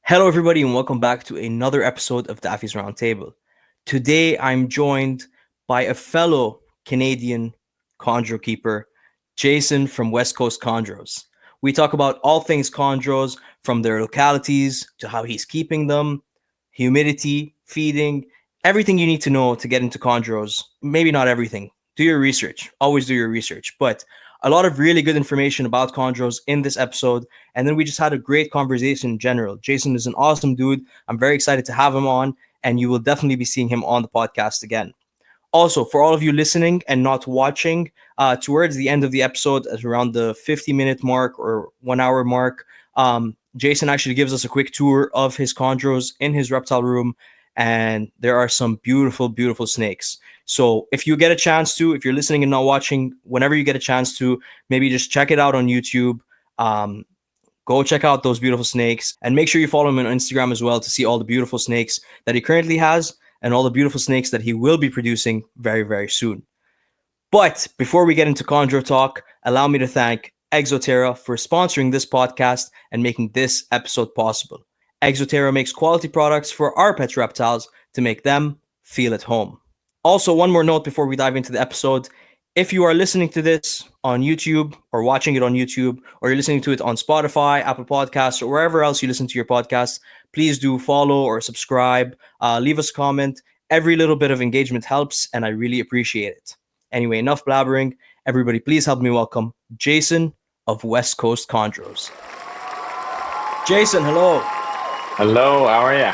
Hello, everybody, and welcome back to another episode of Daffy's Roundtable. Today, I'm joined by a fellow Canadian chondro keeper, Jason from West Coast Chondros. We talk about all things chondros, from their localities to how he's keeping them, humidity, feeding, everything you need to know to get into chondros. Maybe not everything. Do your research. Always do your research. But a lot of really good information about chondros in this episode, and then we just had a great conversation in general. Jason is an awesome dude. I'm very excited to have him on, and you will definitely be seeing him on the podcast again. Also, for all of you listening and not watching, towards the end of the episode, at around the 50-minute mark or 1 hour mark, Jason actually gives us a quick tour of his chondros in his reptile room, and there are some beautiful, beautiful snakes. So if you get a chance to, if you're listening and not watching, whenever you get a chance to, maybe just check it out on YouTube. Um, Go check out those beautiful snakes and make sure you follow him on Instagram as well to see all the beautiful snakes that he currently has and all the beautiful snakes that he will be producing very, very soon. But before we get into chondro talk, allow me to thank Exoterra for sponsoring this podcast and making this episode possible. Exoterra makes quality products for our pet reptiles to make them feel at home. Also, one more note before we dive into the episode. If you are listening to this on YouTube or watching it on YouTube, or you're listening to it on Spotify, Apple Podcasts, or wherever else you listen to your podcasts, please do follow or subscribe. Leave us a comment. Every little bit of engagement helps, and I really appreciate it. Anyway, enough blabbering. Everybody, please help me welcome Jason of West Coast Chondros. Jason, hello. Hello, how are you?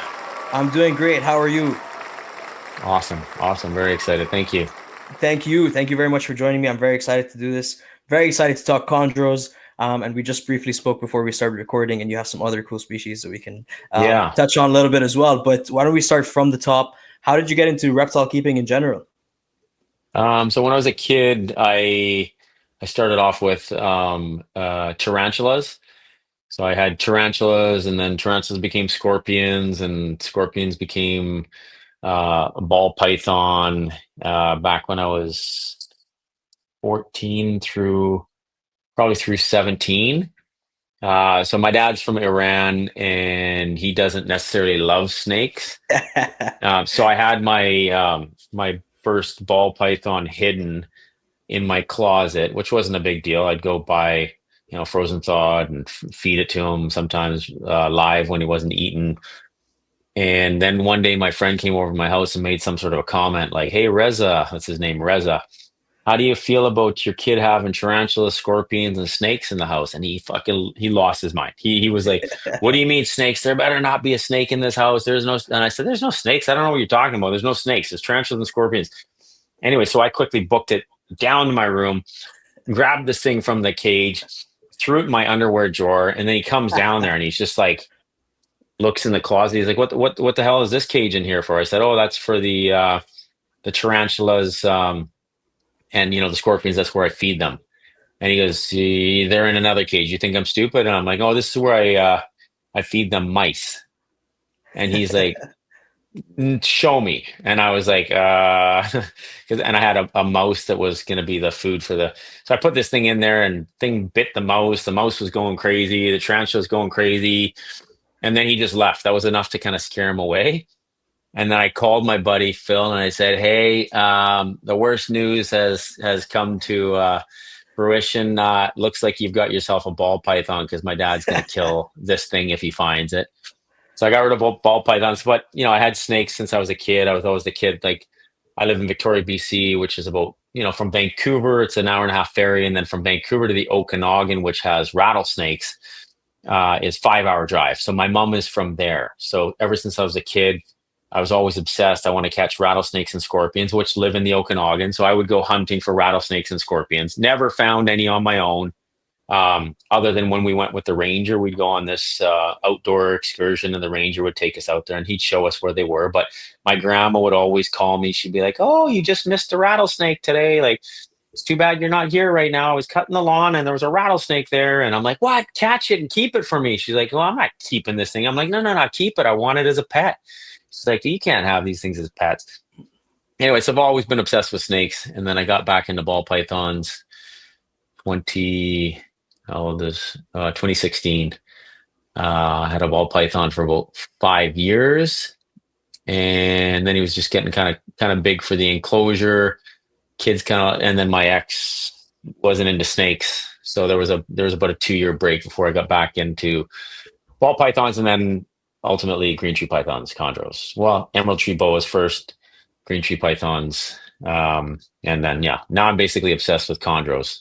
I'm doing great. How are you? Awesome. Very excited. Thank you. Thank you. Thank you very much for joining me. I'm very excited to do this. Very excited to talk chondros. And we just briefly spoke before we started recording, and you have some other cool species that we can Yeah. touch on a little bit as well. But why don't we start from the top? How did you get into reptile keeping in general? So when I was a kid, I started off with tarantulas. So I had tarantulas, and then tarantulas became scorpions, and scorpions became a ball python back when I was 14 through probably through 17. So my dad's from Iran, and he doesn't necessarily love snakes. So I had my first ball python hidden in my closet, which wasn't a big deal. I'd go buy, frozen thawed and feed it to him sometimes live when he wasn't eating. And then one day my friend came over to my house and made some sort of a comment like, "Hey, Reza," that's his name, Reza. "How do you feel about your kid having tarantulas, scorpions, and snakes in the house?" And he lost his mind. He was like, "What do you mean snakes? There better not be a snake in this house. There's no." And I said, "There's no snakes. I don't know what you're talking about. There's no snakes. There's tarantulas and scorpions." Anyway, so I quickly booked it down to my room, grabbed this thing from the cage, threw it in my underwear drawer, and then he comes down there and he's just like looks in the closet. He's like, "What the hell is this cage in here for?" I said, "Oh, that's for the tarantulas." And the scorpions, that's where I feed them. And he goes, "See, they're in another cage. You think I'm stupid?" And I'm like, "Oh, this is where I feed them mice." And he's like, "Show me." And I was like, and I had a mouse that was going to be the food for the. So I put this thing in there, and thing bit the mouse. The mouse was going crazy. The tarantula was going crazy, and then he just left. That was enough to kind of scare him away. And then I called my buddy Phil and I said, "Hey, the worst news has come to fruition. Looks like you've got yourself a ball python because my dad's going to kill this thing if he finds it." So I got rid of ball pythons. But I had snakes since I was a kid. I was always the kid. Like, I live in Victoria, BC, which is about from Vancouver. It's an hour and a half ferry, and then from Vancouver to the Okanagan, which has rattlesnakes, is 5 hour drive. So my mom is from there. So ever since I was a kid, I was always obsessed. I want to catch rattlesnakes and scorpions, which live in the Okanagan. So I would go hunting for rattlesnakes and scorpions. Never found any on my own, other than when we went with the ranger. We'd go on this outdoor excursion, and the ranger would take us out there, and he'd show us where they were. But my grandma would always call me. She'd be like, "Oh, you just missed a rattlesnake today. Like, it's too bad you're not here right now. I was cutting the lawn, and there was a rattlesnake there." And I'm like, "What? Catch it and keep it for me." She's like, "Well, I'm not keeping this thing." I'm like, No, keep it. I want it as a pet." It's like, "You can't have these things as pets." Anyway, so I've always been obsessed with snakes. And then I got back into ball pythons 20, how old is 2016. I had a ball python for about 5 years, and then he was just getting kind of big for the enclosure. Kids kind of, and then my ex wasn't into snakes, so there was about a 2 year break before I got back into ball pythons, and then ultimately green tree pythons, chondros. Well, emerald tree boas first, green tree pythons, and then yeah, now I'm basically obsessed with chondros.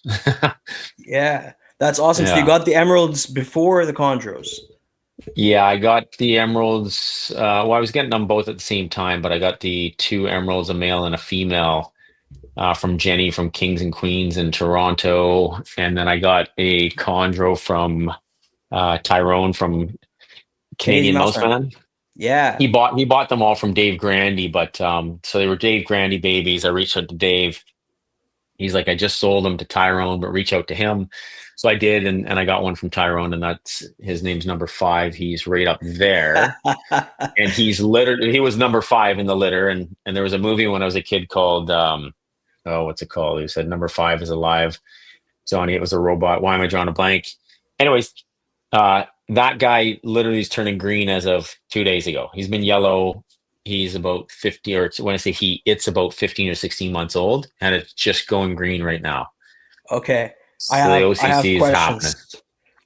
Yeah, that's awesome. So you Yeah. got the emeralds before the chondros. Yeah, I got the emeralds. Well, I was getting them both at the same time, but I got the two emeralds, a male and a female, from Jenny from Kings and Queens in Toronto, and then I got a chondro from Tyrone from Canadian Canadian mouse man. Mouseman. Yeah. He bought them all from Dave Grandy, but so they were Dave Grandy babies. I reached out to Dave. He's like, I just sold them to Tyrone, but reach out to him. So I did, and I got one from Tyrone, and that's his name's number 5. He's right up there. And he was number 5 in the litter. And there was a movie when I was a kid called oh, what's it called? He said number 5 is alive. Johnny, it was a robot. Why am I drawing a blank? Anyways, that guy literally is turning green as of 2 days ago. He's been yellow. He's about 50, or when I say it's about 15 or 16 months old, and it's just going green right now. Okay. I So the have I have OCC is happening. questions.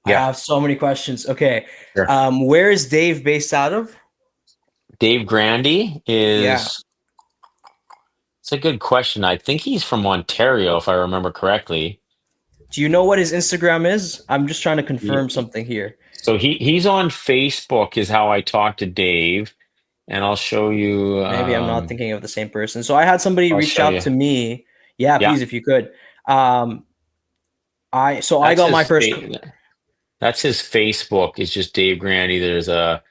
I Yeah, have so many questions. Okay. sure. Where is Dave based out of? Dave Grandy Yeah. is, it's a good question. I think he's from Ontario, if I remember correctly. Do you know what his Instagram is? I'm just trying to confirm He- something here. So he's on Facebook is how I talked to Dave, and Maybe I'm not thinking of the same person. So I had somebody I'll reach show out you. to me. Yeah, Yeah, please, if you could. Um, I that's got my his first. that's his Facebook. It's just Dave Grandy. There's a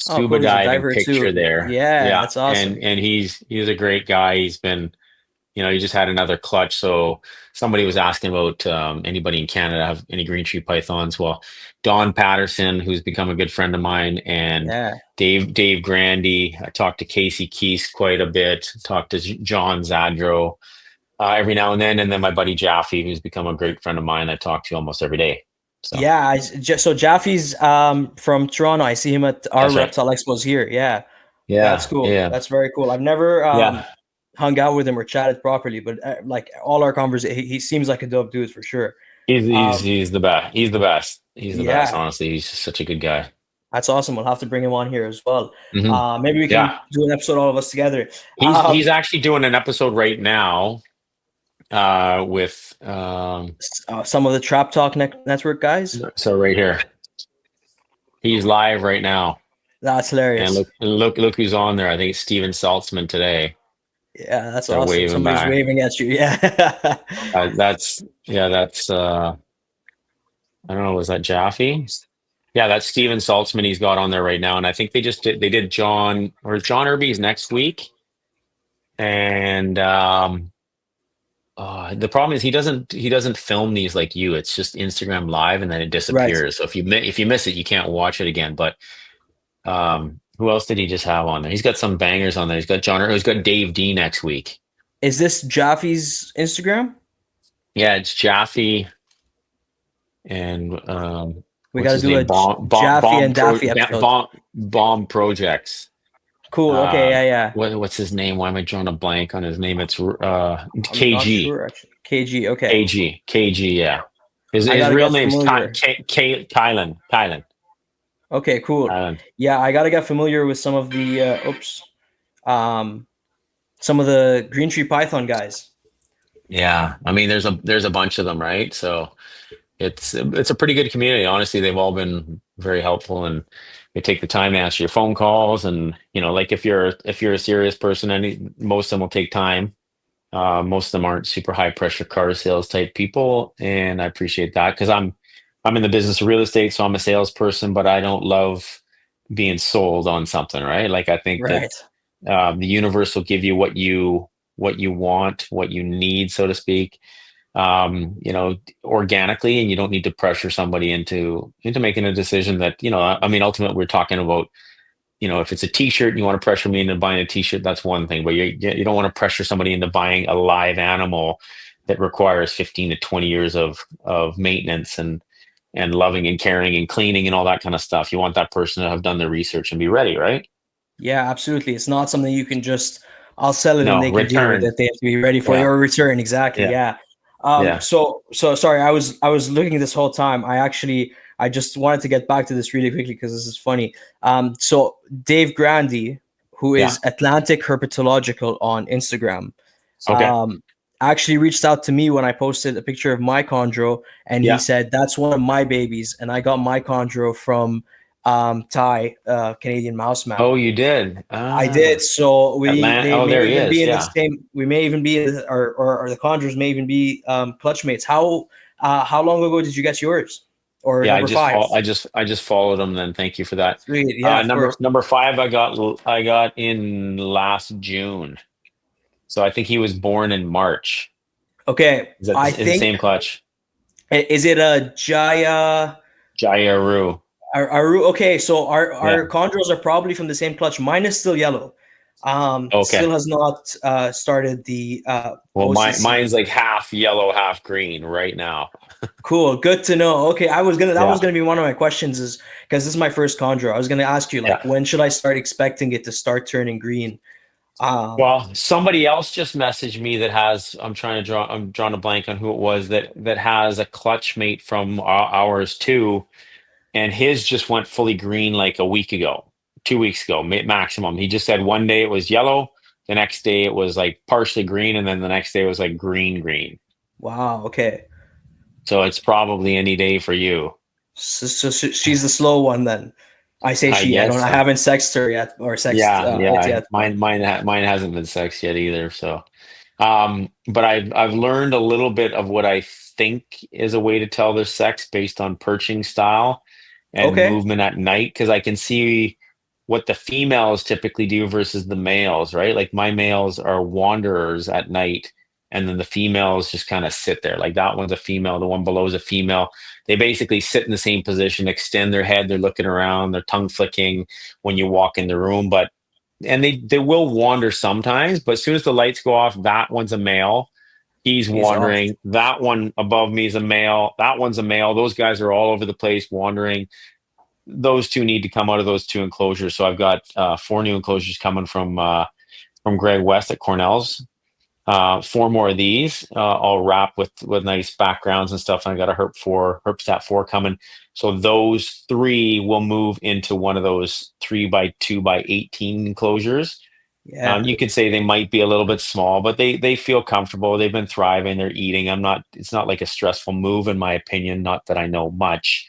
Oh, scuba cool. He's a diving diver picture too. there. Yeah, Yeah, that's and awesome. he's a great guy. He's been, he just had another clutch. So somebody was asking about anybody in Canada have any green tree pythons. Well, Don Patterson, who's become a good friend of mine, and Yeah. Dave Grandy. I talked to Casey Keese quite a bit. Talked to John Zadro every now and then my buddy Daffy, who's become a great friend of mine. I talk to almost every day. So Yeah, so Jaffe's from Toronto. I see him at our that's right. reptile expos here. Yeah, that's Yeah, cool. yeah, That's very cool. I've never yeah. hung out with him or chatted properly, but like all our conversations, he seems like a dope dude for sure. Um, He's the best. He's the best. He's the best. yeah, Honestly, he's just such a good guy. that's awesome. We'll have to bring him on here as well. Hmm. Maybe we Yeah, can do an episode all of us together. he's actually doing an episode right now with Some of the Trap Talk Network guys. so right here. He's live right now, That's and hilarious. look who's on there. I think it's Steven Saltzman today. Yeah, that's They're awesome. waving Somebody's back. waving at you. Yeah. That's yeah. That's I don't know. Was that Jaffe? Yeah, that's Steven Saltzman. He's got on there right now, and I think they did John Irby's next week, and the problem is he doesn't film these like you. It's just Instagram live and then it Right. disappears. So if you miss it, you can't watch it again. But who else did he just have on there? He's got some bangers on there. He's got Dave D next week. Is this Jaffe's Instagram? Yeah, it's Jaffe and We what's got to his do a name? Jaffe and Daffy episode. Bomb Projects. Cool. Okay. Uh, Yeah. Yeah. what's his name? Why am I drawing a blank on his name? It's I'm not KG. sure actually. KG. Okay. KG, yeah. I His gotta real get name's familiar. Kylan. Okay. Cool. Kylan. Yeah, I gotta get familiar with some of the um, some of the Green Tree Python guys. Yeah, I mean, there's a bunch of them, right? So it's a pretty good community. Honestly, they've all been very helpful, and they take the time to answer your phone calls. And like if you're a serious person, most of them will take time. Most of them aren't super high pressure car sales type people, and I appreciate that because I'm in the business of real estate, so I'm a salesperson, but I don't love being sold on something, right? Like I think that Right. the universe will give you what you want, what you need, so to speak, organically, and you don't need to pressure somebody into making a decision that, I mean, ultimately we're talking about, if it's a t-shirt and you want to pressure me into buying a t-shirt, that's one thing, but you don't want to pressure somebody into buying a live animal that requires 15 to 20 years of maintenance. And and loving and caring and cleaning and all that kind of stuff. You want that person to have done their research and be ready, right? Yeah, absolutely. It's not something you can just, I'll sell it and No, they can deal with return. it. They have to be ready for Yeah, your return. Exactly. yeah, Yeah. yeah, So sorry, I was looking this whole time. I just wanted to get back to this really quickly because this is funny. So Dave Grandy, who yeah. is Atlantic Herpetological on Instagram, Okay. um, actually reached out to me when I posted a picture of my chondro, and he Yeah. said that's one of my babies, and I got my chondro from Ty, Canadian mouse man. Oh, you did. I did. Ah, So we Atlanta. they Oh, may there he even be is. in the Yeah, same. We may even be in or the Chondros may even be clutch mates. How long ago did you get yours? Or yeah. number five? I just followed him. Then thank you for that. Sweet. Yeah, of course. Number five. I got in last June. So I think he was born in March. Okay. Is that I in the think same clutch? is it a Jaya Jairu. Aru? Okay, so our Yeah. Chondros are probably from the same clutch. Mine is still yellow. Okay. Still has not started the Well, OCC. mine's like half yellow, half green right now. Cool, good to know. Okay, that Yeah. was gonna be one of my questions is because this is my first chondro. I was gonna ask you like Yeah. when should I start expecting it to start turning green? Um, Well, somebody else just messaged me that has. I'm drawing a blank on who it was that has a clutch mate from ours too, and his just went fully green like a week ago, 2 weeks ago, maximum. He just said one day it was yellow, the next day it was like partially green, and then the next day it was like green green. wow. Okay, So it's probably any day for you. so she's the slow one then. I say I she. I don't. guess I so. haven't sexed her yet or sexed Yeah, it yeah. yet. But Mine hasn't been sexed yet either. So, but I've learned a little bit of what I think is a way to tell their sex based on perching style and okay. movement at night because I can see what the females typically do versus the males, right? Like my males are wanderers at night, and then the females just kind of sit there. Like that one's a female, the one below is a female. They basically sit in the same position, extend their head, they're looking around, they're tongue flicking when you walk in the room, but and they will wander sometimes, but as soon as the lights go off, that one's a male. He's He's off. wandering. That one above me is a male. That one's a male. Those guys are all over the place wandering. Those two need to come out of those two enclosures. So I've got four new enclosures coming from Greg West at Cornell's. Four more of these, all wrapped with nice backgrounds and stuff. And I got a Herpstat 4 coming. So those three will move into one of those 3x2x18 enclosures. Yeah, You could say they might be a little bit small, but they feel comfortable. They've been thriving. They're eating. It's not like a stressful move, in my opinion. Not that I know much,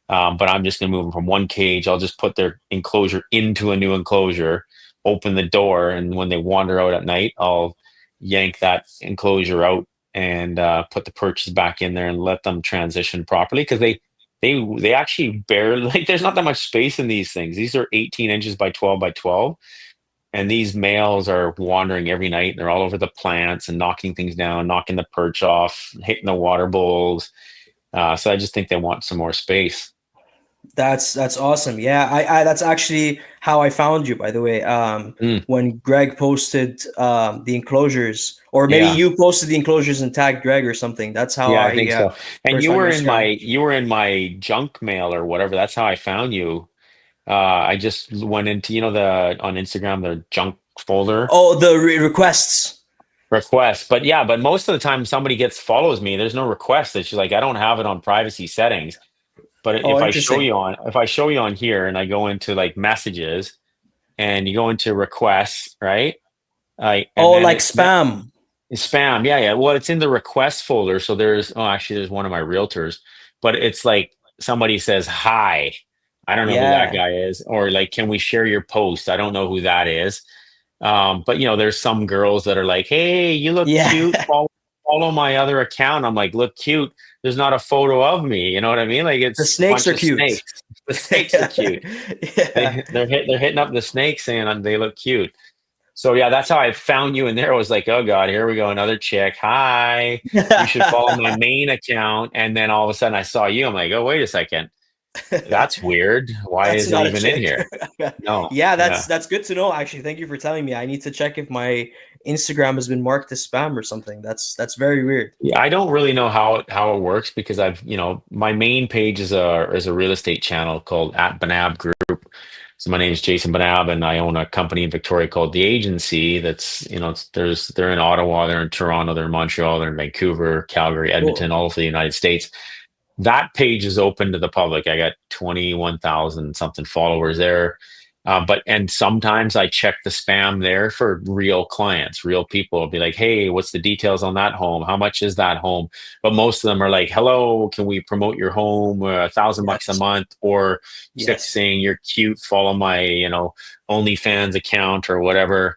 but I'm just going to move them from one cage. I'll just put their enclosure into a new enclosure, open the door, and when they wander out at night, I'll yank that enclosure out and put the perches back in there and let them transition properly because they actually barely like. There's not that much space in these things. These are 18 inches by 12 by 12 and these males are wandering every night. They're all over the plants and knocking things down, knocking the perch off, hitting the water bowls. So I just think they want some more space. that's awesome. Yeah, I that's actually how I found you, by the way. Mm, When Greg posted the enclosures, or maybe yeah, you posted the enclosures and tagged Greg or something. That's how yeah, I I think so. And first found your Instagram. you were in my junk mail or whatever. That's how I found you. I just went into the on Instagram the junk folder Oh, the requests. request. But yeah, but most of the time somebody follows me. There's no request. It's just like I don't have it on privacy settings. But Oh, interesting. if I show you on here and I go into like messages and you go into requests, right? And Oh, then like spam. it's spam. Yeah, yeah. Well, it's in the request folder. So actually there's one of my realtors, but it's like somebody says hi. I don't know who that Yeah. guy is, or like, can we share your post? I don't know who that is. But there's some girls that are like, "Hey, you look cute. Yeah. Follow my other account." I'm like, "Look cute." There's not a photo of me. You know what I mean? Like The it's a snakes bunch are of cute. snakes. The snakes are cute. Yeah. They're hitting up the snakes saying they look cute. So yeah, that's how I found you in there. I was like, "Oh God, here we go, another chick. Hi, you should follow my main account." And then all of a sudden, I saw you. I'm like, "Oh, wait a second." That's weird. Why That's is it not a even in chick. here? No. Yeah, Yeah. that's good to know. Actually, thank you for telling me. I need to check if my Instagram has been marked as spam or something. That's very weird. Yeah, I don't really know how it works because my main page is a real estate channel called at Binab Group. So my name is Jason Binab, and I own a company in Victoria called The Agency. That's they're in Ottawa, they're in Toronto, they're in Montreal, they're in Vancouver, Calgary, Cool. Edmonton, all over the United States. That page is open to the public. I got 21,000 something followers there. And sometimes I check the spam there for real clients, real people. Will be like, hey, what's the details on that home? How much is that home? But most of them are like, hello, can we promote your home? $1,000 a Yes. month, or sick Yes. saying you're cute, follow my, OnlyFans account or whatever.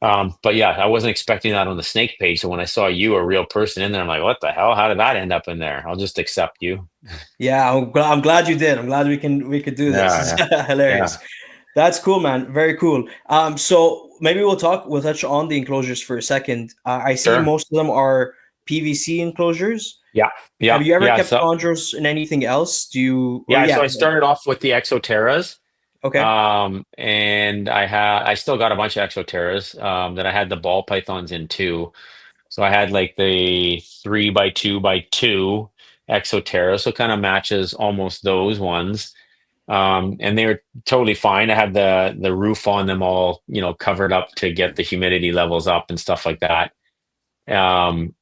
But yeah, I wasn't expecting that on the snake page. So when I saw you, a real person in there, I'm like, what the hell? How did that end up in there? I'll just accept you. Yeah, I'm glad you did. I'm glad we could do this. Yeah, It's hilarious. yeah, That's cool, man. Very cool. So maybe we'll touch on the enclosures for a second. I see sure. most of them are PVC enclosures. Yeah, Have yeah, you ever yeah. kept So chondros in anything else? Do you, or yeah, yeah, so I started off with the Exoterras. okay. And I still got a bunch of Exoterras that I had the ball pythons in too. So I had like the 3x2x2 Exoterra, so kind of matches almost those ones. And they were totally fine. I had the roof on them all, covered up to get the humidity levels up and stuff like that. And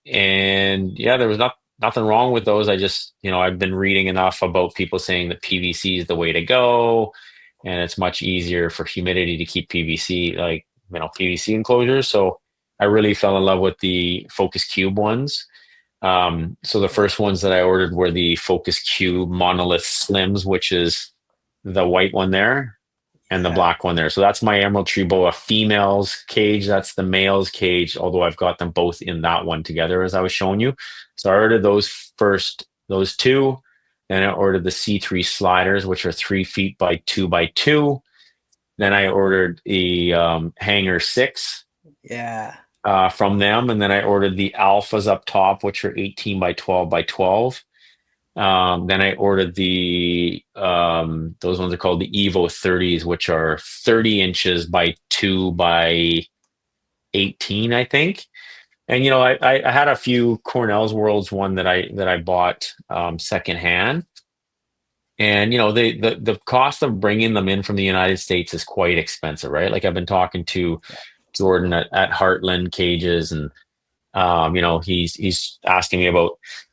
yeah, there was nothing wrong with those. I just, I've been reading enough about people saying that PVC is the way to go, and it's much easier for humidity to keep PVC, like, PVC enclosures. So I really fell in love with the Focus Cube ones. So the first ones that I ordered were the Focus Cube Monolith Slims, which is the white one there and the Yeah. black one there. So that's my Emerald Tree Boa females cage. That's the males cage, although I've got them both in that one together as I was showing you. So I ordered those first, those two. Then I ordered the C3 sliders, which are 3 feet by 2x2. Then I ordered the Hanger 6 Yeah. from them. And then I ordered the Alphas up top, which are 18 by 12 by 12. Then I ordered the those ones are called the Evo 30s, which are 30 inches by 2 by 18, I think. And I had a few Cornell's Worlds one that I bought secondhand. And the cost of bringing them in from the United States is quite expensive, right? Like I've been talking to Yeah. Jordan at Heartland Cages, and he's asking me about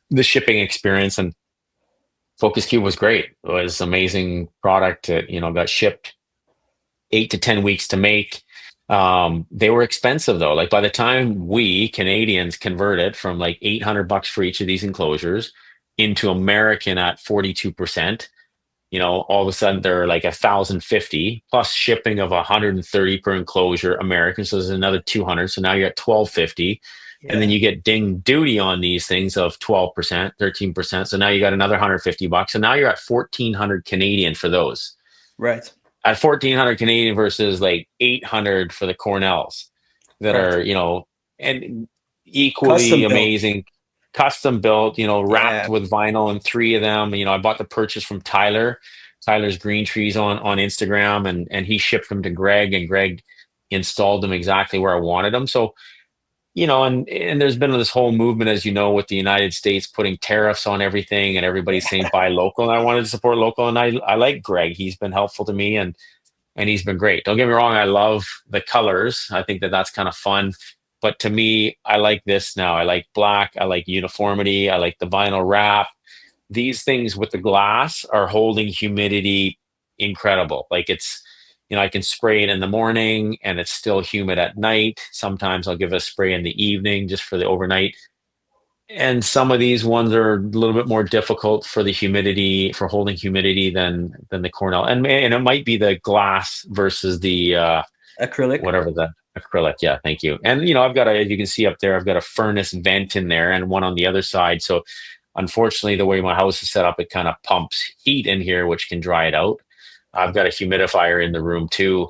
the shipping experience, and Focus Cube was great. It was amazing product. It, got shipped 8 to 10 weeks to make. They were expensive though. Like by the time we Canadians converted from like $800 for each of these enclosures into American at 42%, all of a sudden they're like 1,050 plus shipping of 130 per enclosure American. So there's another 200. So now you're at 1,250. And then Yeah. you get ding duty on these things of 12%, 13%. So now you got another $150. And now you're at 1,400 Canadian for those. Right. At 1,400 Canadian versus like 800 for the Cornells that Right. are, and equally Custom built. amazing, custom built, wrapped Yeah. with vinyl, and three of them. I bought the purchase from Tyler's Green Trees on Instagram, and he shipped them to Greg, and Greg installed them exactly where I wanted them. So, and there's been this whole movement, as you know, with the United States putting tariffs on everything, and everybody's saying buy local. And I wanted to support local, and I like Greg. He's been helpful to me, and he's been great. Don't get me wrong, I love the colors. I think that that's kind of fun. But to me, I like this now. I like black. I like uniformity. I like the vinyl wrap. These things with the glass are holding humidity incredible. Like I can spray it in the morning and it's still humid at night. Sometimes I'll give a spray in the evening just for the overnight. And some of these ones are a little bit more difficult for the humidity, for holding humidity than the Cornell. And it might be the glass versus the Acrylic. whatever the acrylic. Yeah, thank you. And I've got as you can see up there, I've got a furnace vent in there and one on the other side. So unfortunately, the way my house is set up, it kind of pumps heat in here, which can dry it out. I've got a humidifier in the room too.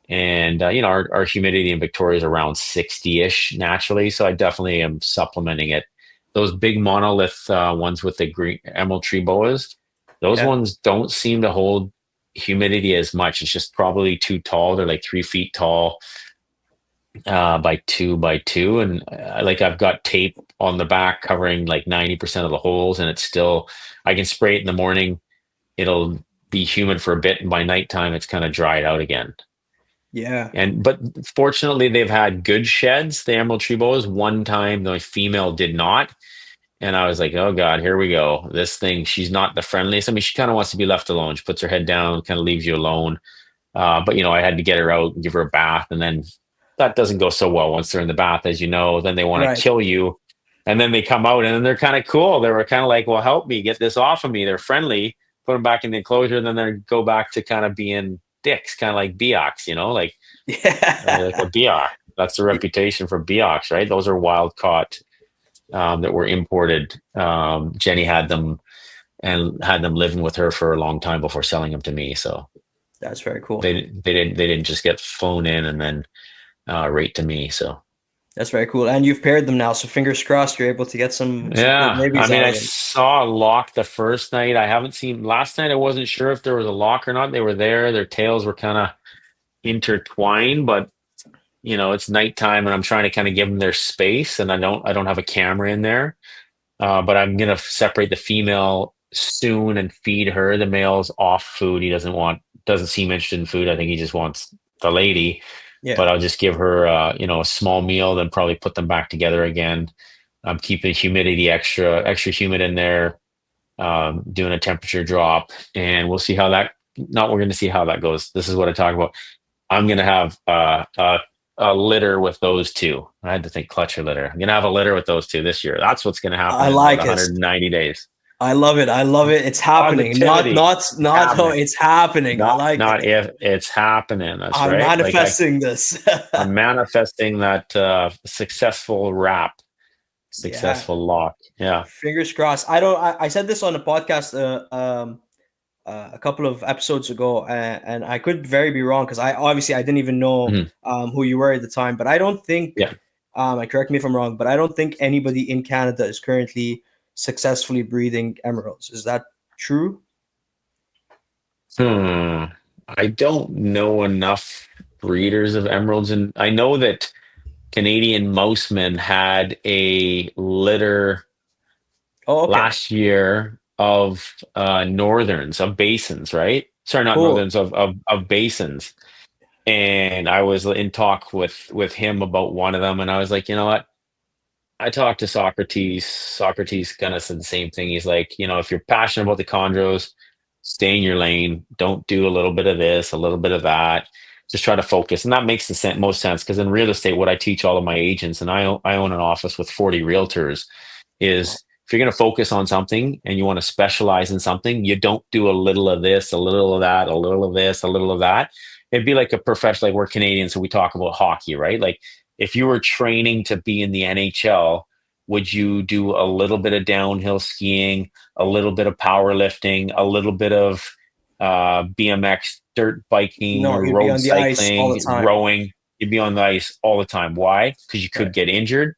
And our humidity in Victoria is around 60-ish naturally, so I definitely am supplementing it. Those big monolith ones with the green emerald tree boas, Those Yeah. ones don't seem to hold humidity as much. It's just probably too tall. They're like 3 feet tall, by 2 by 2. And like I've got tape on the back covering like 90% of the holes, and it's still, I can spray it in the morning. It'll be humid for a bit, and by nighttime, it's kind of dried out again. Yeah. But fortunately, they've had good sheds. The emerald tree boas. One time, the female did not, and I was like, "Oh God, here we go. This thing. She's not the friendliest. I mean, she kind of wants to be left alone. She puts her head down, kind of leaves you alone. But I had to get her out and give her a bath, and then that doesn't go so well once they're in the bath, as you know. Then they want to Right. kill you, and then they come out, and then they're kind of cool. They were kind of like, "Well, help me get this off of me." They're friendly. Put them back in the enclosure, and then they go back to kind of being dicks, kind of like Beox, like a Yeah. Beox. That's the reputation for Beox, right? Those are wild caught, that were imported. Jenny had them and had them living with her for a long time before selling them to me. So That's very cool. they didn't just get flown in and then right to me. So That's very cool. And you've paired them now, so fingers crossed you're able to get some cool yeah, I babies mean, out I of them. saw a lock the first night. I haven't seen last night. I wasn't sure if there was a lock or not. They were there. Their tails were kind of intertwined, but it's nighttime and I'm trying to kind of give them their space, and I don't have a camera in there. But I'm gonna separate the female soon and feed her. The male's off food. He doesn't seem interested in food. I think he just wants the lady. Yeah. But I'll just give her, a small meal, then probably put them back together again. I'm keeping humidity extra humid in there, doing a temperature drop, and we'll see how that. Not we're going to see how that goes. This is what I talk about. I'm going to have a litter with those two. I had to think clutch or litter. I'm going to have a litter with those two this year. That's what's going to happen I in about like it. 190 days. I love it. I love it. It's happening. Not Positivity. not It's not oh, happening. it's happening. I like Not it. if, it's happening. That's I'm right. manifesting this. I'm manifesting that successful wrap, Yeah. successful lock. Yeah. Fingers crossed. I don't. I said this on a podcast a couple of episodes ago, and I could very be wrong because I didn't even know Mhm. who you were at the time. But I don't think, Yeah. and correct me if I'm wrong, but I don't think anybody in Canada is currently successfully breeding emeralds. Is that true? Hmm. I don't know enough breeders of emeralds, and I know that Canadian Mouseman had a litter Oh, okay. last year of northerns, of basins, right? Sorry, not Cool. northerns, of basins. And I was in talk with him about one of them, and I was like, you know what? I talked to Socrates. Socrates kind of said the same thing. He's like, if you're passionate about the chondros, stay in your lane. Don't do a little bit of this, a little bit of that. Just try to focus, and that makes the most sense. Because in real estate, what I teach all of my agents, and I own an office with 40 realtors, is if you're going to focus on something and you want to specialize in something, you don't do a little of this, a little of that, a little of this, a little of that. It'd be like a professional, like we're Canadians, so we talk about hockey, right? Like if you were training to be in the NHL, would you do a little bit of downhill skiing, a little bit of powerlifting, a little bit of BMX, dirt biking, No, you'd be road on the ice all the cycling, time. rowing? You'd be on the ice all the time. Why? Because you Right. could get injured.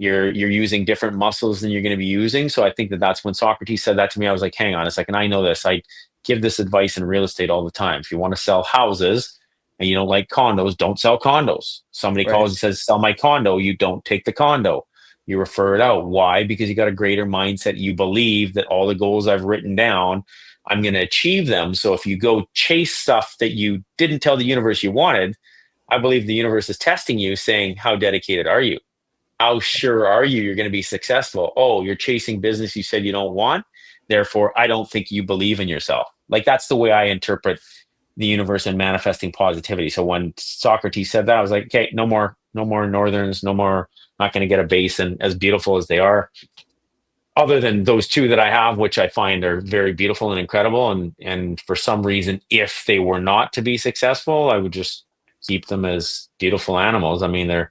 You're using different muscles than you're going to be using. So I think that's when Socrates said that to me. I was like, hang on a second. I know this. I give this advice in real estate all the time. If you want to sell houses and you don't like condos, don't sell condos. Somebody Right. calls and says, sell my condo. You don't take the condo. You refer it out. Why? Because you got a greater mindset. You believe that all the goals I've written down, I'm going to achieve them. So if you go chase stuff that you didn't tell the universe you wanted, I believe the universe is testing you, saying, how dedicated are you? How sure are you you're going to be successful? Oh, you're chasing business you said you don't want. Therefore, I don't think you believe in yourself. Like that's the way I interpret the universe and manifesting positivity. So when Socrates said that, I was like, okay, no more northerns, no more, not going to get a basin as beautiful as they are. Other than those two that I have, which I find are very beautiful and incredible. And for some reason, if they were not to be successful, I would just keep them as beautiful animals. I mean, they're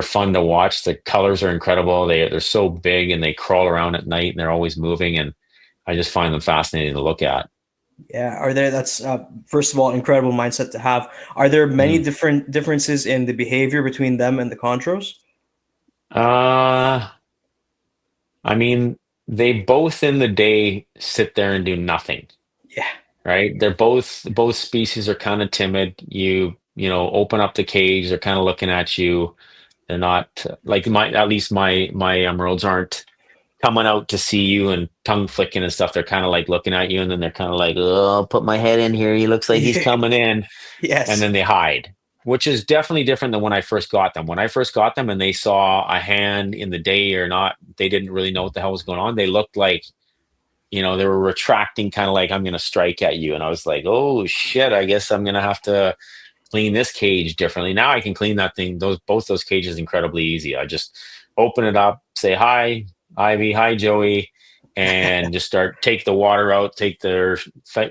fun to watch. The colors are incredible. They're so big and they crawl around at night and they're always moving. And I just find them fascinating to look at. Yeah. Are there? That's first of all incredible mindset to have. Are there many Mhm. different differences in the behavior between them and the Chondros? Uh, I mean, they both in the day sit there and do nothing, Yeah. right? They're both species are kind of timid. You open up the cage, they're kind of looking at you. They're not like my at least my emeralds aren't coming out to see you and tongue flicking and stuff. They're kind of like looking at you and then they're kind of like, oh, I'll put my head in here. He looks like he's Yeah. coming in. And Yes. then they hide, which is definitely different than when I first got them. When I first got them and they saw a hand in the day or not, they didn't really know what the hell was going on. They looked like, they were retracting, kind of like, I'm going to strike at you. And I was like, oh shit, I guess I'm going to have to clean this cage differently. Now I can clean that thing, both those cages incredibly easy. I just open it up, say hi, Ivy, hi Joey, and just take the water out, take their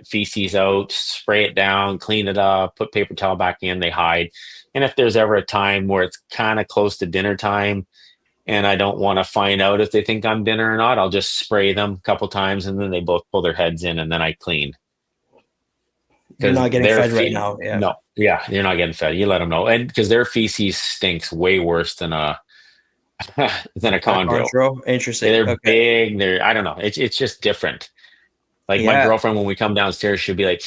feces out, spray it down, clean it up, put paper towel back in, they hide. And if there's ever a time where it's kind of close to dinner time and I don't want to find out if they think I'm dinner or not, I'll just spray them a couple times and then they both pull their heads in and then I clean You're because not getting fed right now. Yeah. no, yeah, you're not getting fed. You let them know, and because their feces stinks way worse than a than a chondro. Chondro. Interesting. They're Okay. big. I don't know. It's just different. Like my Yeah. girlfriend, when we come downstairs, she'll be like,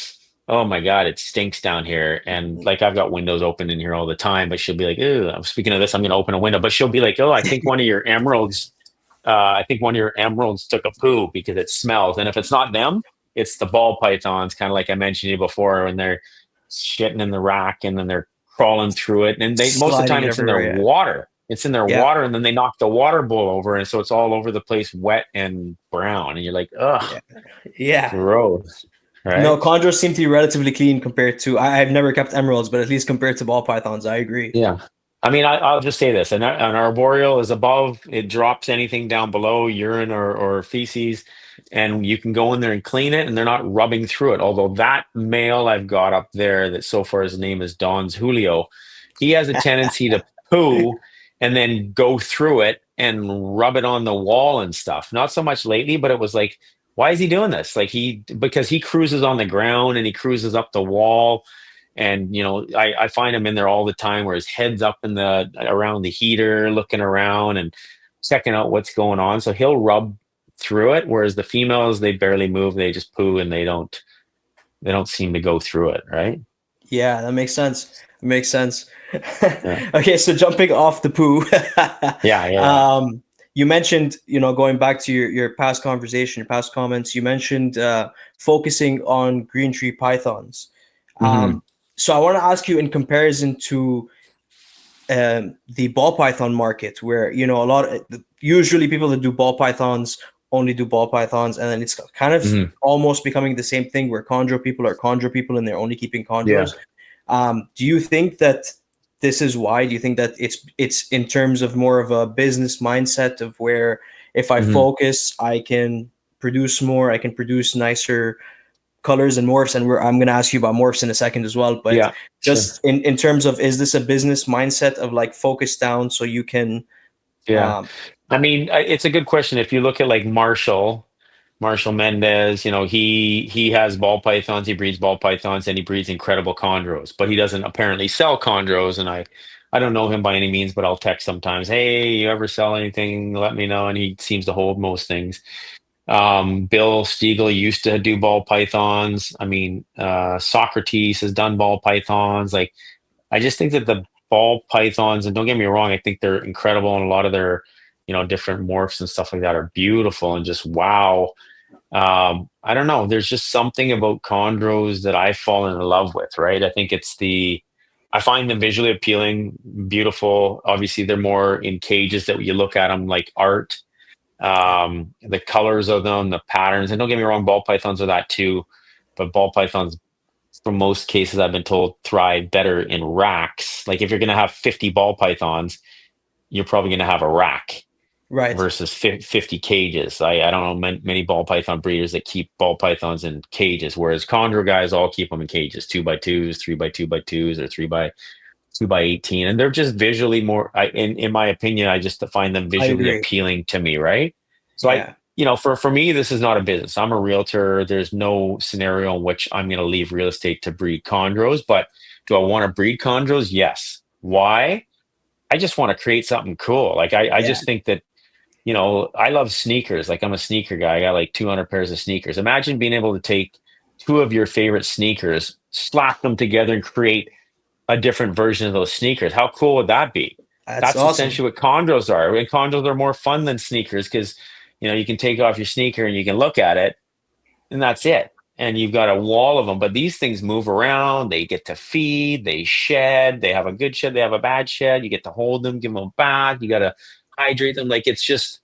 "Oh my god, it stinks down here." And like I've got windows open in here all the time, but she'll be like, "Ew." I'm speaking of this. I'm going to open a window, but she'll be like, "Oh, I think one of your emeralds I think one of your emeralds took a poo because it smells. And if it's not them, it's the ball pythons, kind of like I mentioned to you before, when they're shitting in the rack and then they're crawling through it. And they most of the Sliding time it it's in their everywhere. water. It's in their Yeah. water, and then they knock the water bowl over, and so it's all over the place, wet and brown. And you're like, ugh, Yeah. Yeah. gross, No, right? chondros seem to be relatively clean compared to. I've never kept emeralds, but at least compared to ball pythons, I agree. Yeah. I mean, I'll just say this: an arboreal is above; it drops anything down below, urine or feces, and you can go in there and clean it, and they're not rubbing through it. Although that male I've got up there, that so far his name is Don's Julio, he has a tendency to poo and then go through it and rub it on the wall and stuff. Not so much lately, but it was like, why is he doing this? Like because he cruises on the ground and he cruises up the wall and I find him in there all the time where his head's up in the around the heater looking around and checking out what's going on, so he'll rub through it, whereas the females, they barely move, they just poo and they don't seem to go through it, right? Yeah, that makes sense. It makes sense. Yeah, Okay, so jumping off the poo, yeah, yeah, yeah. um, you mentioned, going back to your past conversation, your past comments, you mentioned focusing on green tree pythons. Hmm. Um, so I want to ask you in comparison to the ball python market, where a lot usually people that do ball pythons only do ball pythons, and then it's kind of Hmm. almost becoming the same thing where chondro people are chondro people and they're only keeping Yeah. chondros. Do you think that this is why? Do you think that it's in terms of more of a business mindset of where if I Hmm. focus, I can produce more, I can produce nicer colors and morphs, and I'm going to ask you about morphs in a second as well. But Yeah, sure. just in terms of, is this a business mindset of like focus down so you can? Yeah, Um, I mean, it's a good question. If you look at like Marshall Mendez, he has ball pythons, he breeds ball pythons, and he breeds incredible chondros, but he doesn't apparently sell chondros. And I don't know him by any means, but I'll text sometimes, hey, you ever sell anything? Let me know. And he seems to hold most things. Bill Stiegel used to do ball pythons. I mean, Socrates has done ball pythons. Like, I just think that the ball pythons, and don't get me wrong, I think they're incredible, and a lot of their, different morphs and stuff like that are beautiful and just wow. I don't know. There's just something about chondros that I've fallen in love with, right? I think I find them visually appealing, beautiful. Obviously, they're more in cages that you look at them like art. The colors of them, the patterns, and don't get me wrong, ball pythons are that too, but ball pythons, for most cases, I've been told, thrive better in racks. Like if you're going to have 50 ball pythons, you're probably going to have a rack right. versus 50 cages. I don't know many ball python breeders that keep ball pythons in cages, whereas chondro guys all keep them in cages, 2x2s, 3x2x2s, or 3x2x18, and they're just visually more. In my opinion, I just find them I visually agree. appealing to me, right? So Yeah. for me, this is not a business. I'm a realtor. There's no scenario in which I'm going to leave real estate to breed chondros. But do I want to breed chondros? Yes. Why? I just want to create something cool. Like I Yeah. just think that I love sneakers. Like I'm a sneaker guy. I got like 200 pairs of sneakers. Imagine being able to take two of your favorite sneakers, slap them together, and create a different version of those sneakers. How cool would that be? That's That's awesome. essentially what chondros are. And chondros are more fun than sneakers because you can take off your sneaker and you can look at it, and that's it. And you've got a wall of them. But these things move around. They get to feed. They shed. They have a good shed. They have a bad shed. You get to hold them, give them a bath. You got to hydrate them. Like it's just,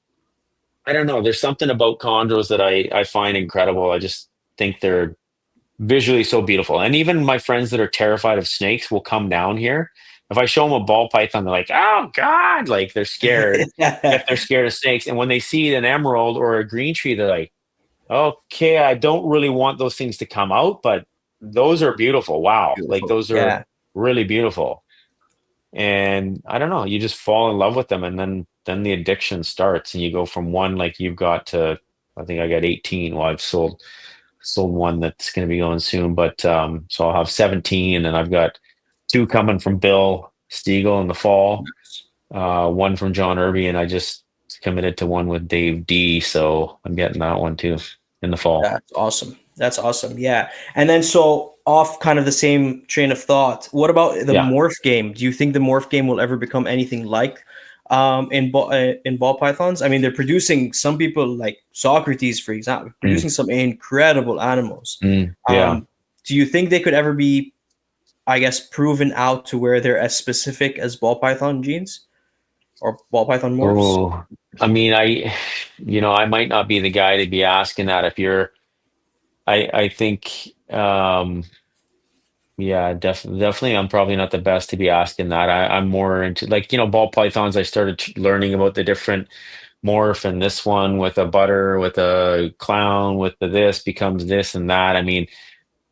I don't know. There's something about chondros that I find incredible. I just think they're visually so beautiful. And even my friends that are terrified of snakes will come down here. If I show them a ball python, they're like, "Oh God!" Like they're scared if they're scared of snakes. And when they see an emerald or a green tree, they're like, "Okay, I don't really want those things to come out, but those are beautiful. Wow, like Beautiful. those are Yeah. really beautiful." And I don't know, you just fall in love with them, and then the addiction starts, and you go from one like you've got to, I think I got 18. Well, I've sold one that's going to be going soon, but so I'll have 17, and I've got two coming from Bill Stiegel in the fall, one from John Irby, and I just committed to one with Dave D, so I'm getting that one too in the fall. That's awesome. That's awesome. Yeah. And then so off kind of the same train of thought, what about the Yeah. morph game? Do you think the morph game will ever become anything like in ball pythons? I mean, they're producing some people like Socrates, for example, Mm, producing some incredible animals. yeah. Do you think they could ever be, I guess, proven out to where they're as specific as ball python genes or ball python morphs? Oh, I mean, I might not be the guy to be asking that if you're, I think, yeah, definitely. I'm probably not the best to be asking that. I'm more into like, ball pythons. I started learning about the different morph, and this one with a butter, with a clown, with the this becomes this and that. I mean,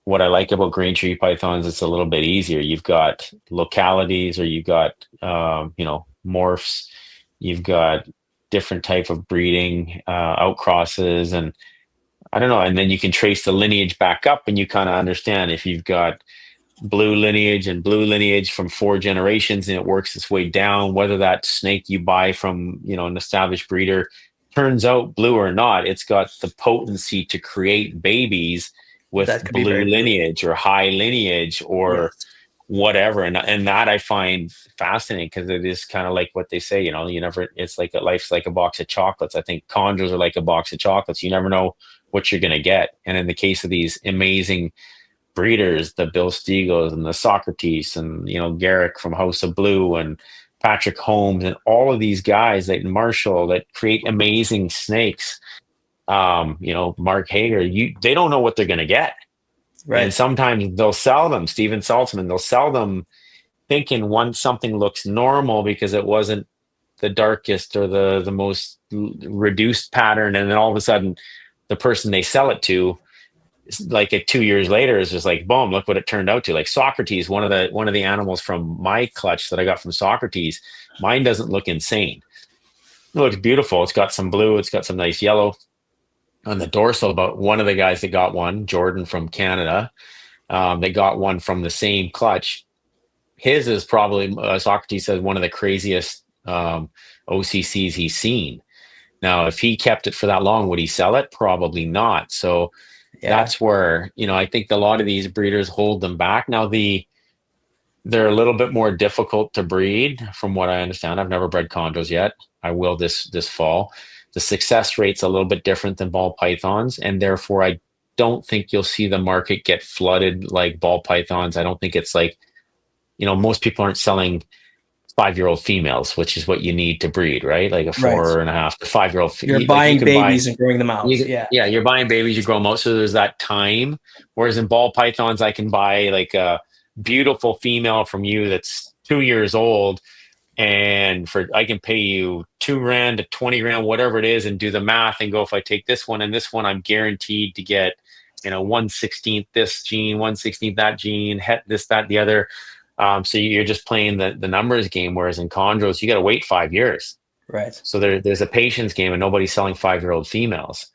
what I like about green tree pythons, it's a little bit easier. You've got localities, or you've got morphs, you've got different type of breeding, outcrosses, and I don't know. And then you can trace the lineage back up, and you kind of understand if you've got blue lineage from four generations, and it works its way down, whether that snake you buy from an established breeder turns out blue or not, it's got the potency to create babies with That could be blue very blue. lineage or high lineage or Yes. whatever. And that I find fascinating, because it is kind of like what they say, you never, it's like life's like a box of chocolates. I think chondros are like a box of chocolates. You never know what you're going to get. And in the case of these amazing breeders, the Bill Stiegels and the Socrates, and Garrick from House of Blue, and Patrick Holmes, and all of these guys that Marshall that create amazing snakes. Mark Hager, they don't know what they're going to get, and Right. sometimes they'll sell them. Steven Saltzman, they'll sell them thinking something looks normal because it wasn't the darkest or the most reduced pattern, and then all of a sudden, the person they sell it to, like 2 years later, is just like boom, look what it turned out to. Like Socrates, one of the animals from my clutch that I got from Socrates, mine doesn't look insane. It looks beautiful. It's got some blue, it's got some nice yellow on the dorsal. But one of the guys that got one, Jordan from Canada, they got one from the same clutch. His is probably, Socrates says, one of the craziest OCCs he's seen. Now if he kept it for that long, would he sell it? Probably not. So Yeah. that's where I think a lot of these breeders hold them back. Now they're a little bit more difficult to breed, from what I understand. I've never bred chondros yet. I will this fall. The success rate's a little bit different than ball pythons, and therefore I don't think you'll see the market get flooded like ball pythons. I don't think it's like, most people aren't selling 5-year-old females, which is what you need to breed, right? Like a Right. 4.5 to 5-year-old. You're Like you buying can buy babies and growing them out. Yeah. yeah, you're buying babies, you grow them out. So there's that time. Whereas in ball pythons, I can buy like a beautiful female from you that's 2 years old, and I can pay you $2,000 to $20,000, whatever it is, and do the math and go, if I take this one and this one, I'm guaranteed to get 1/16 this gene, 1/16 that gene, this, that, the other. So you're just playing the numbers game. Whereas in chondros, you got to wait 5 years. Right. So there's a patience game, and nobody's selling 5-year-old females,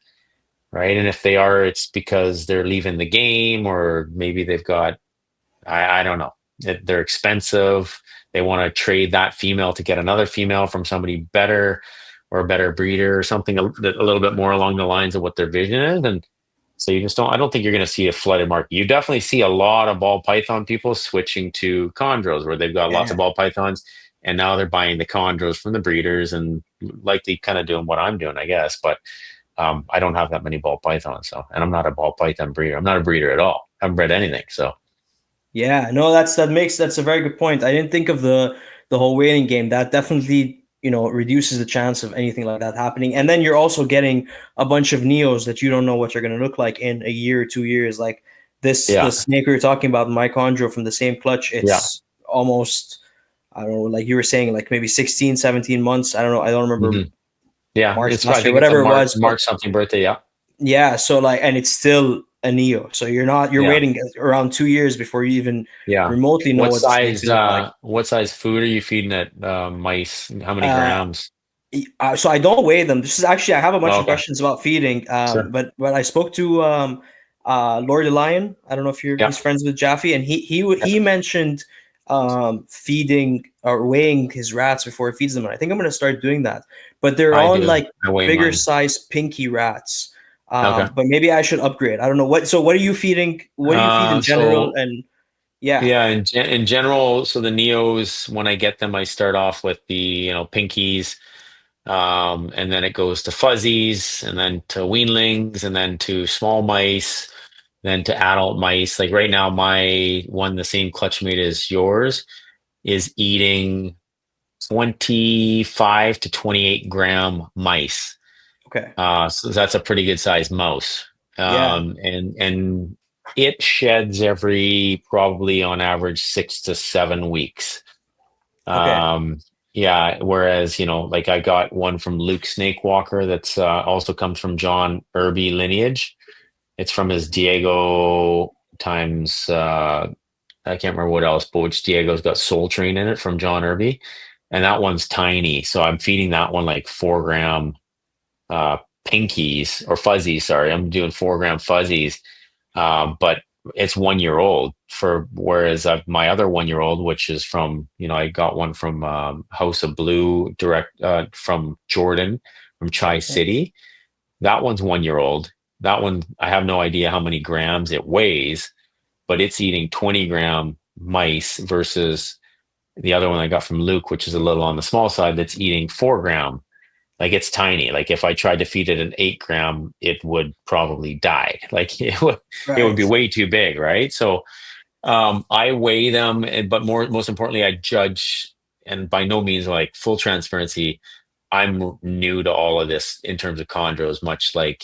right? And if they are, it's because they're leaving the game, or maybe they've got, I don't know, they're expensive. They want to trade that female to get another female from somebody better, or a better breeder or something a little bit more along the lines of what their vision is. And so you just don't, I don't think you're going to see a flooded market. You definitely see a lot of ball python people switching to chondros where they've got lots of Yeah. ball pythons and now they're buying the chondros from the breeders and likely kind of doing what I'm doing, I guess. But I don't have that many ball pythons. So, and I'm not a ball python breeder. I'm not a breeder at all. I haven't bred anything. So, Yeah, no, that's a very good point. I didn't think of the whole waiting game. That definitely, reduces the chance of anything like that happening. And then you're also getting a bunch of neos that you don't know what they're going to look like in a year or 2 years. Like the yeah, snake we were talking about, mitochondria from the same clutch. yeah. It's almost, I don't know, like you were saying, like maybe 16, 17 months. I don't know. I don't remember hmm Yeah. March I last year, think it's a whatever it was, but March something birthday. Yeah. yeah. So like, and it's still a neo. So you're Yeah. waiting around 2 years before you even Yeah. remotely know what the snake's gonna look like. What size food are you feeding it mice? How many Uh, grams? so I don't weigh them. This is actually I have a bunch Oh, of okay. questions about feeding. Sure. But I spoke to Lord the Lion. I don't know if Yeah. he's friends with Jaffe, and Yeah. he mentioned feeding or weighing his rats before he feeds them. And I think I'm gonna start doing that. But they're I on do. like I weigh bigger mine. size pinky rats. Okay. But maybe I should upgrade. I don't know what. So what are you feeding? What do you feed in general? So And yeah, yeah, in general, so the Neos, when I get them, I start off with the, pinkies, and then it goes to fuzzies, and then to weanlings, and then to small mice, then to adult mice. Like right now, my one, the same clutch mate as yours, is eating 25 to 28 gram mice. okay, So that's a pretty good sized mouse. yeah, And it sheds every probably on average 6 to 7 weeks. okay, Um, yeah, whereas like I got one from Luke Snake Walker that's also comes from John Irby lineage. It's from his Diego times I can't remember what else, but which Diego's got Soul Train in it from John Irby, and that one's tiny. So I'm feeding that one like 4 gram uh, pinkies or fuzzies. Sorry, I'm doing 4 gram fuzzies, but it's 1 year old. For whereas my other 1 year old, which is from I got one from House of Blue direct from Jordan from Tri City. That one's 1 year old. That one I have no idea how many grams it weighs, but it's eating 20 gram mice versus the other one I got from Luke, which is a little on the small side, that's eating 4 gram. Like it's tiny. Like if I tried to feed it an 8 gram, it would probably die. Like it would be right, way too big, right? So I weigh them, but most importantly, I judge. And by no means like full transparency, I'm new to all of this in terms of chondros, much like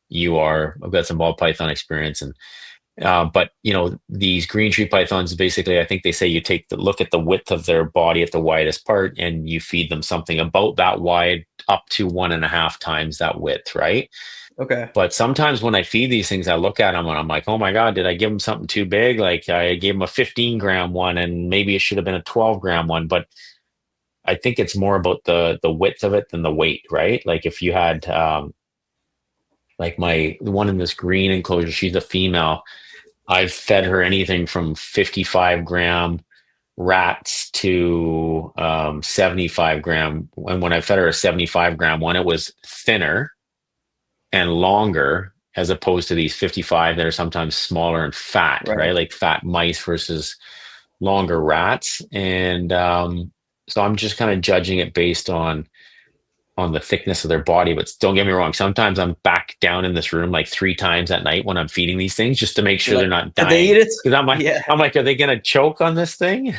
you are. I've got some ball python experience, and but these green tree pythons, basically, I think they say you take the look at the width of their body at the widest part, and you feed them something about that wide, up to 1.5 times that width, right? okay. But sometimes when I feed these things, I look at them and I'm like, oh my God, did I give them something too big? Like I gave them a 15 gram one, and maybe it should have been a 12 gram one. But I think it's more about the width of it than the weight, right? Like if you had like the one in this green enclosure, she's a female. I've fed her anything from 55 gram rats to 75 gram. And when I fed her a 75 gram one, it was thinner and longer as opposed to these 55 that are sometimes smaller and fat, Right. right? Like fat mice versus longer rats. And so I'm just kind of judging it based on the thickness of their body. But don't get me wrong, sometimes I'm back down in this room like 3 times at night when I'm feeding these things just to make You're sure they're like, not did they eat dying. it? Because I'm like, Yeah. are they gonna choke on this thing?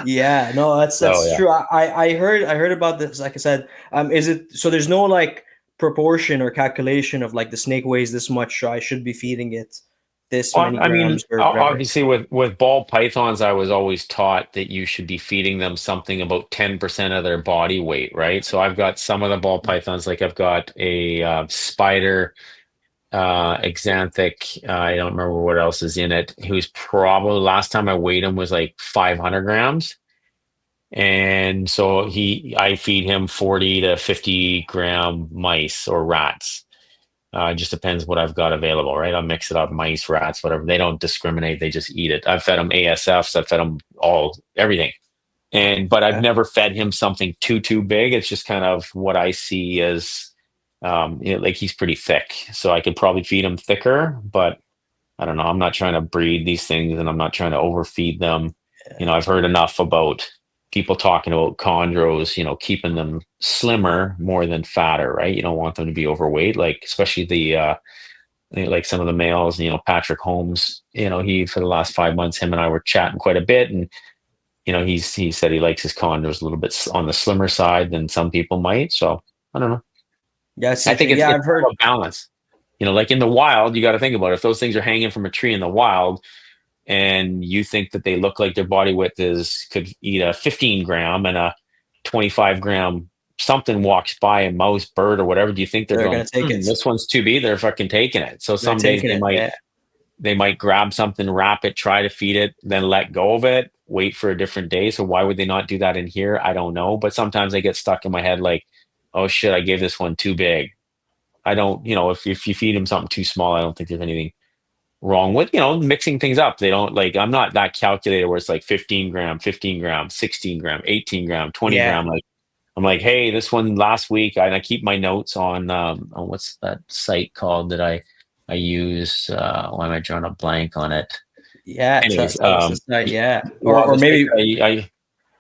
Yeah, no, So that's yeah. true. I heard about this. Like I said, is it so? There's no like proportion or calculation of like the snake weighs this much, so I should be feeding it this Well, many I mean, grams or whatever. obviously, with ball pythons, I was always taught that you should be feeding them something about 10% of their body weight, right? So I've got some of the ball pythons, like I've got a spider exanthic. I don't remember what else is in it. Who's probably last time I weighed him was like 500 grams, and so I feed him 40 to 50 gram mice or rats. It just depends what I've got available, right? I'll mix it up, mice, rats, whatever. They don't discriminate; they just eat it. I've fed them ASFs. I've fed them everything. But I've Okay. never fed him something too big. It's just kind of what I see as, like he's pretty thick, so I could probably feed him thicker, but I don't know. I'm not trying to breed these things, and I'm not trying to overfeed them. I've heard enough about people talking about chondros, keeping them slimmer more than fatter, right? You don't want them to be overweight, like especially like some of the males, Patrick Holmes, he, for the last 5 months, him and I were chatting quite a bit, and he said he likes his chondros a little bit on the slimmer side than some people might. So I don't know. Yeah, it's I think interesting. it's Yeah, it's I've all heard. about balance. Like in the wild, you got to think about it. If those things are hanging from a tree in the wild, and you think that they look like their body width could eat a 15 gram, and a 25-gram something walks by, a mouse, bird, or whatever, do you think they're They're going, gonna take it. this one's too big? They're fucking taking it. So They're some days taking it. Yeah. they might grab something, wrap it, try to feed it, then let go of it, wait for a different day. So why would they not do that in here? I don't know. But sometimes they get stuck in my head like, oh shit, I gave this one too big. I don't, if you feed them something too small, I don't think there's anything wrong with, mixing things up. They don't, like, I'm not that calculated where it's like 15 gram, 16 gram, 18 gram, 20 Yeah. gram. Like, I'm like, hey, this one last week, and I keep my notes on what's that site called that I use? Why am I drawing a blank on it? Yeah. Anyways, Tell us this night. Yeah. well, Or maybe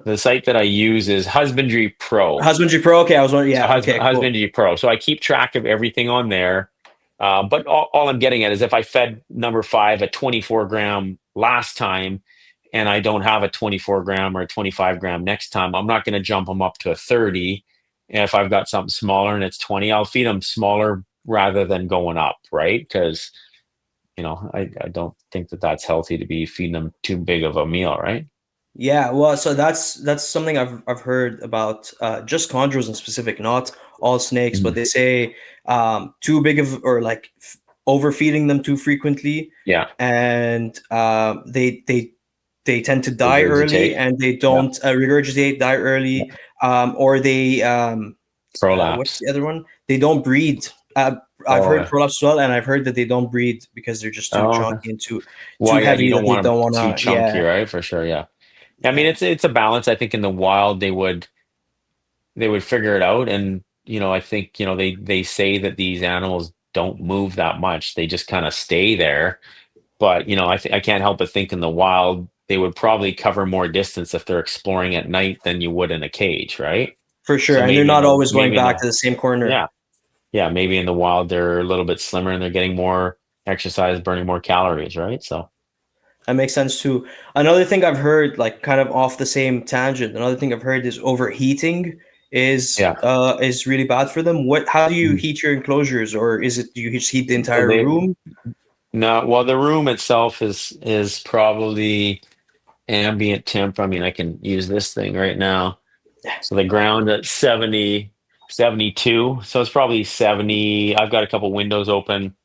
the site that I use is Husbandry Pro. Husbandry Pro. Okay, I was wondering. So Yeah. Okay. Cool. Husbandry Pro. So I keep track of everything on there. But all I'm getting at is if I fed number 5 a 24-gram last time, and I don't have a 24-gram or a 25-gram next time, I'm not going to jump them up to a 30. And if I've got something smaller and it's 20, I'll feed them smaller rather than going up, right? Because I don't think that that's healthy to be feeding them too big of a meal, right? Yeah, well, so that's something I've heard about, just chondros in specific, not all snakes, but Mhm. they say too big of, or like overfeeding them too frequently, Yeah, and they tend to die early, regurgitate. and they Yeah, don't regurgitate, die yeah. early, or they what's Prolapse. the other one? They don't breed. I've Oh, heard yeah. prolapse as well, and I've heard that they don't breed because they're just too Oh, okay. chunky and too Well, yeah, you heavy that don't they want them don't want too to. chunky, Yeah, right? For sure, yeah. I mean, yeah, it's a balance. I think in the wild they would figure it out, and I think they say that these animals don't move that much; they just kind of stay there. But I can't help but think in the wild they would probably cover more distance if they're exploring at night than you would in a cage, right? for sure. So And they're maybe not always going back the to the same corner. yeah, yeah, maybe in the wild they're a little bit slimmer and they're getting more exercise, burning more calories, right? So That makes sense too. Another thing I've heard, like kind of off the same tangent, another thing I've heard is overheating yeah. is really bad for them. How do you heat your enclosures, or is it do you just heat the So entire they room? No, well, the room itself is probably ambient temp. I mean, I can use this thing right now. So the ground at 70, 72. So it's probably 70. I've got a couple windows open.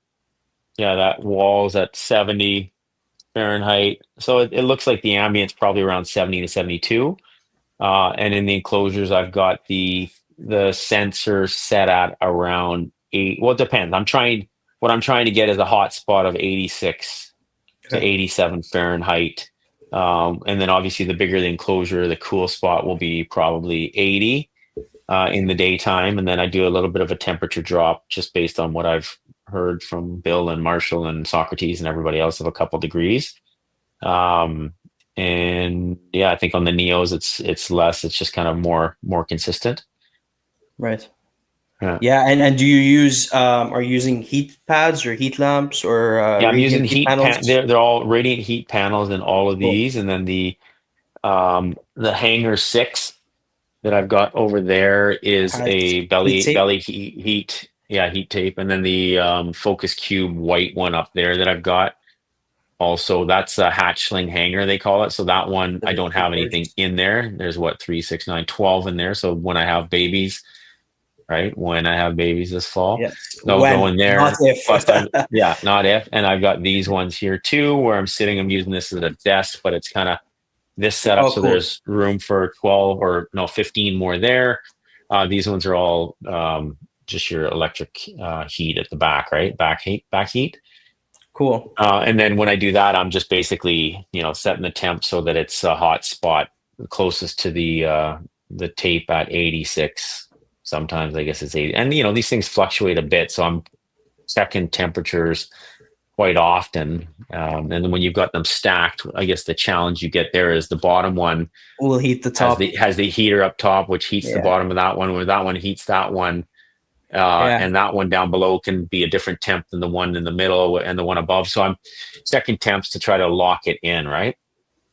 Yeah, that wall's at 70 Fahrenheit. So it looks like the ambient's probably around 70 to 72. And in the enclosures, I've got the sensor set at around 8. Well, it depends. What I'm trying to get is a hot spot of 86 to Okay, 87 Fahrenheit. And then obviously the bigger the enclosure, the cool spot will be probably 80 in the daytime. And then I do a little bit of a temperature drop just based on what I've heard from Bill and Marshall and Socrates and everybody else of a couple degrees. Um, and yeah, I think on the Neos it's less. It's just kind of more consistent. right. Yeah. Yeah, and do you use are you using heat pads or heat lamps or Yeah, I'm using radiant heat heat pan. panels? They're all radiant heat panels in all of Cool. these, and then the Hanger 6 that I've got over there is Has a heat tape? belly heat tape, and then the Focus Cube white one up there that I've got. Also, that's a hatchling hanger they call it. So that one I don't They're have anything gorgeous. in there. There's what 3, 6, 9, 12 in there. So when I have babies, right? When I have babies this fall, Yes. they'll go When, in not there. if. Plus, yeah, not if. And I've got these ones here too, where I'm sitting. I'm using this as a desk, but it's kind of this setup. Oh, So cool. there's room for 12 or no 15 more there. These ones are all just your electric heat at the back, right? Back heat. Cool. And then when I do that, I'm just basically, setting the temp so that it's a hot spot closest to the tape at 86. Sometimes I guess it's 80. And these things fluctuate a bit, so I'm checking temperatures quite often. And then when you've got them stacked, I guess the challenge you get there is the bottom one We'll heat the has top. the heater up top, which heats the Yeah. bottom of that one, where that one heats that one. Yeah. And that one down below can be a different temp than the one in the middle and the one above. So I'm checking temps to try to lock it in, right?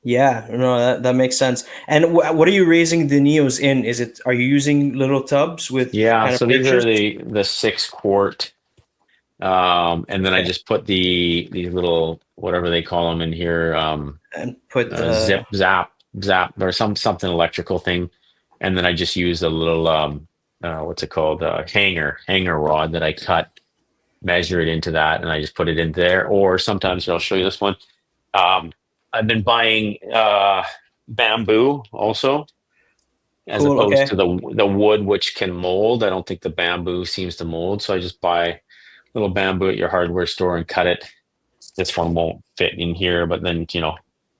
Yeah, no, that makes sense. And what are you raising the neos in? Are you using little tubs with Yeah. kind of So these are perches? the 6 quart. And then I Okay. just put these little, whatever they call them in here, And put zip, zap, or something electrical thing. And then I just use a little, what's it called? Hanger rod that I cut, measure it into that, and I just put it in there. Or sometimes I'll show you this one. I've been buying bamboo also, as cool. opposed Okay. to the wood, which can mold. I don't think the bamboo seems to mold, so I just buy little bamboo at your hardware store and cut it. This one won't fit in here, but then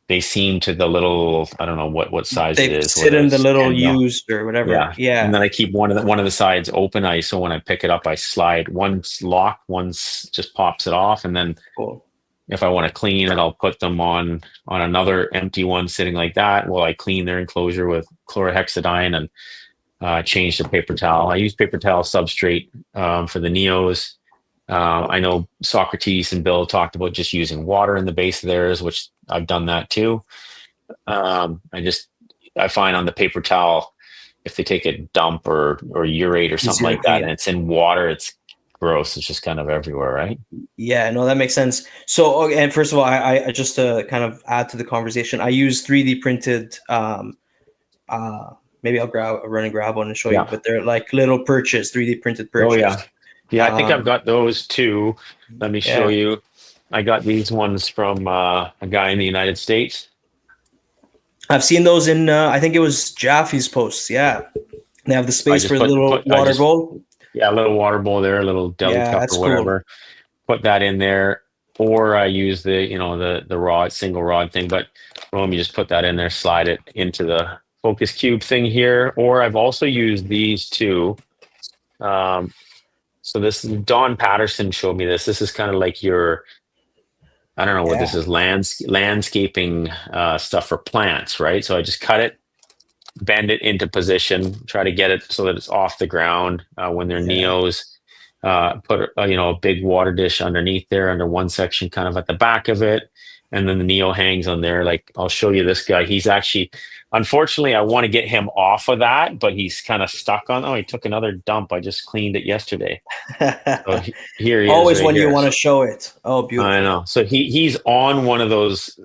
they seem to the little, I don't know what size it They is, sit whether in the it's little 10 mil. used or whatever. Yeah. And Yeah. then I keep one of the sides open. So when I pick it up, I slide, one's locked, one's just pops it off, and then Cool. if I want to clean it, I'll put them on another empty one sitting like that while I clean their enclosure with chlorhexidine and change the paper towel. I use paper towel substrate for the Neos. I know Socrates and Bill talked about just using water in the base of theirs, which I've done that too. I find on the paper towel, if they take a dump or urate or something Easier to like that, clean. and it's in water, it's gross. It's just kind of everywhere, right? Yeah, no, that makes sense. So, okay, and first of all, I just to kind of add to the conversation, I use 3D printed. Maybe I'll run and grab one and show you, Yeah. but they're like little perches, 3D printed Oh perches. yeah. Yeah, I think I've Um, got those too. Let me show yeah, you. I got these ones from a guy in the United States. I've seen those in. I think it was Jaffy's posts. Yeah, they have the I space just for the put little put I water just bowl. Yeah, a little water bowl there, a little deli Yeah, cup that's or cool. whatever. Put that in there, or I use the rod, single rod thing. But let me just put that in there, slide it into the focus cube thing here. Or I've also used these two. Um, so this is Don Patterson showed me this. This is kind of like your, I don't know what this Yeah, is, landscaping stuff for plants, right? So I just cut it, bend it into position, try to get it so that it's off the ground when they're yeah. neos. Put a big water dish underneath there, under one section, kind of at the back of it, and then the neo hangs on there. Like I'll show you this guy. He's actually, unfortunately, I want to get him off of that, but he's kind of stuck on. Oh, he took another dump. I just cleaned it yesterday. So here he is, Always right when you here. want to show it. Oh, I beautiful. know. So he's on one of those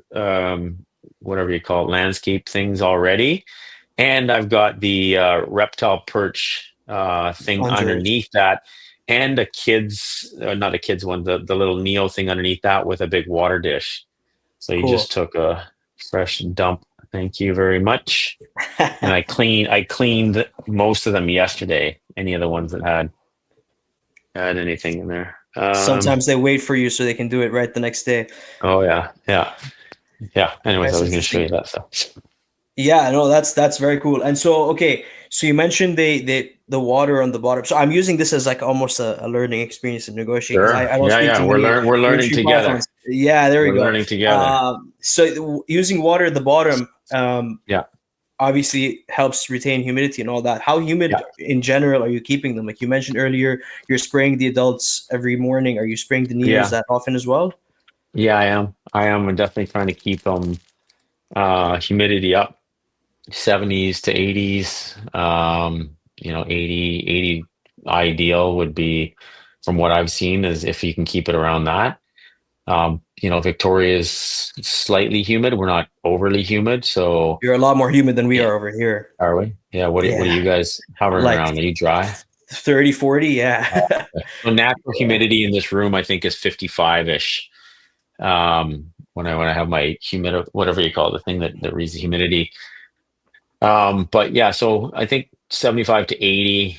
whatever you call it, landscape things already, and I've got the reptile perch thing Under it. underneath that, and a kid's not a kid's one, the little Neo thing underneath that with a big water dish. So he Cool. just took a fresh dump. Thank you very much. And I cleaned most of them yesterday. Any of the ones that had anything in there. Sometimes they wait for you so they can do it right the next day. Oh yeah, yeah, yeah. Anyways, I That's was going to show interesting. you that stuff. Yeah, no, that's very cool. And so, okay, so you mentioned the water on the bottom. So I'm using this as like almost a learning experience in negotiating because Sure. I don't Yeah, speak yeah. too many We're learning nursery together. pythons. Yeah, there we We're go. learning together. Using water at the bottom, Yeah. obviously helps retain humidity and all that. How Yeah. humid in general are you keeping them? Like you mentioned earlier, you're spraying the adults every morning. Are you spraying the neos Yeah. that often as well? Yeah, I am. I'm definitely trying to keep humidity up 70s to 80s. 80 ideal would be, from what I've seen, is if you can keep it around that. Victoria is slightly humid. We're not overly humid, so You're a lot more humid than we yeah. are over here. Are we? Yeah. What are Yeah, you guys hovering like around? Are you dry? 30, 40. Yeah. Okay. So natural Yeah. humidity in this room, I think, is 55-ish. When I have my humid, whatever you call it, the thing that reads the humidity. But yeah, so I think 75 to 80.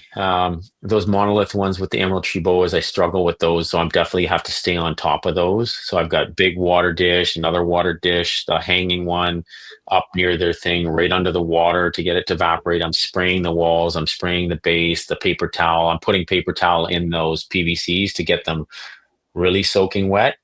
Those monolith ones with the emerald tree boas, I struggle with those. So I'm definitely have to stay on top of those. So I've got big water dish, another water dish, the hanging one up near their thing, right under the water to get it to evaporate. I'm spraying the walls, I'm spraying the base, the paper towel. I'm putting paper towel in those PVCs to get them really soaking wet.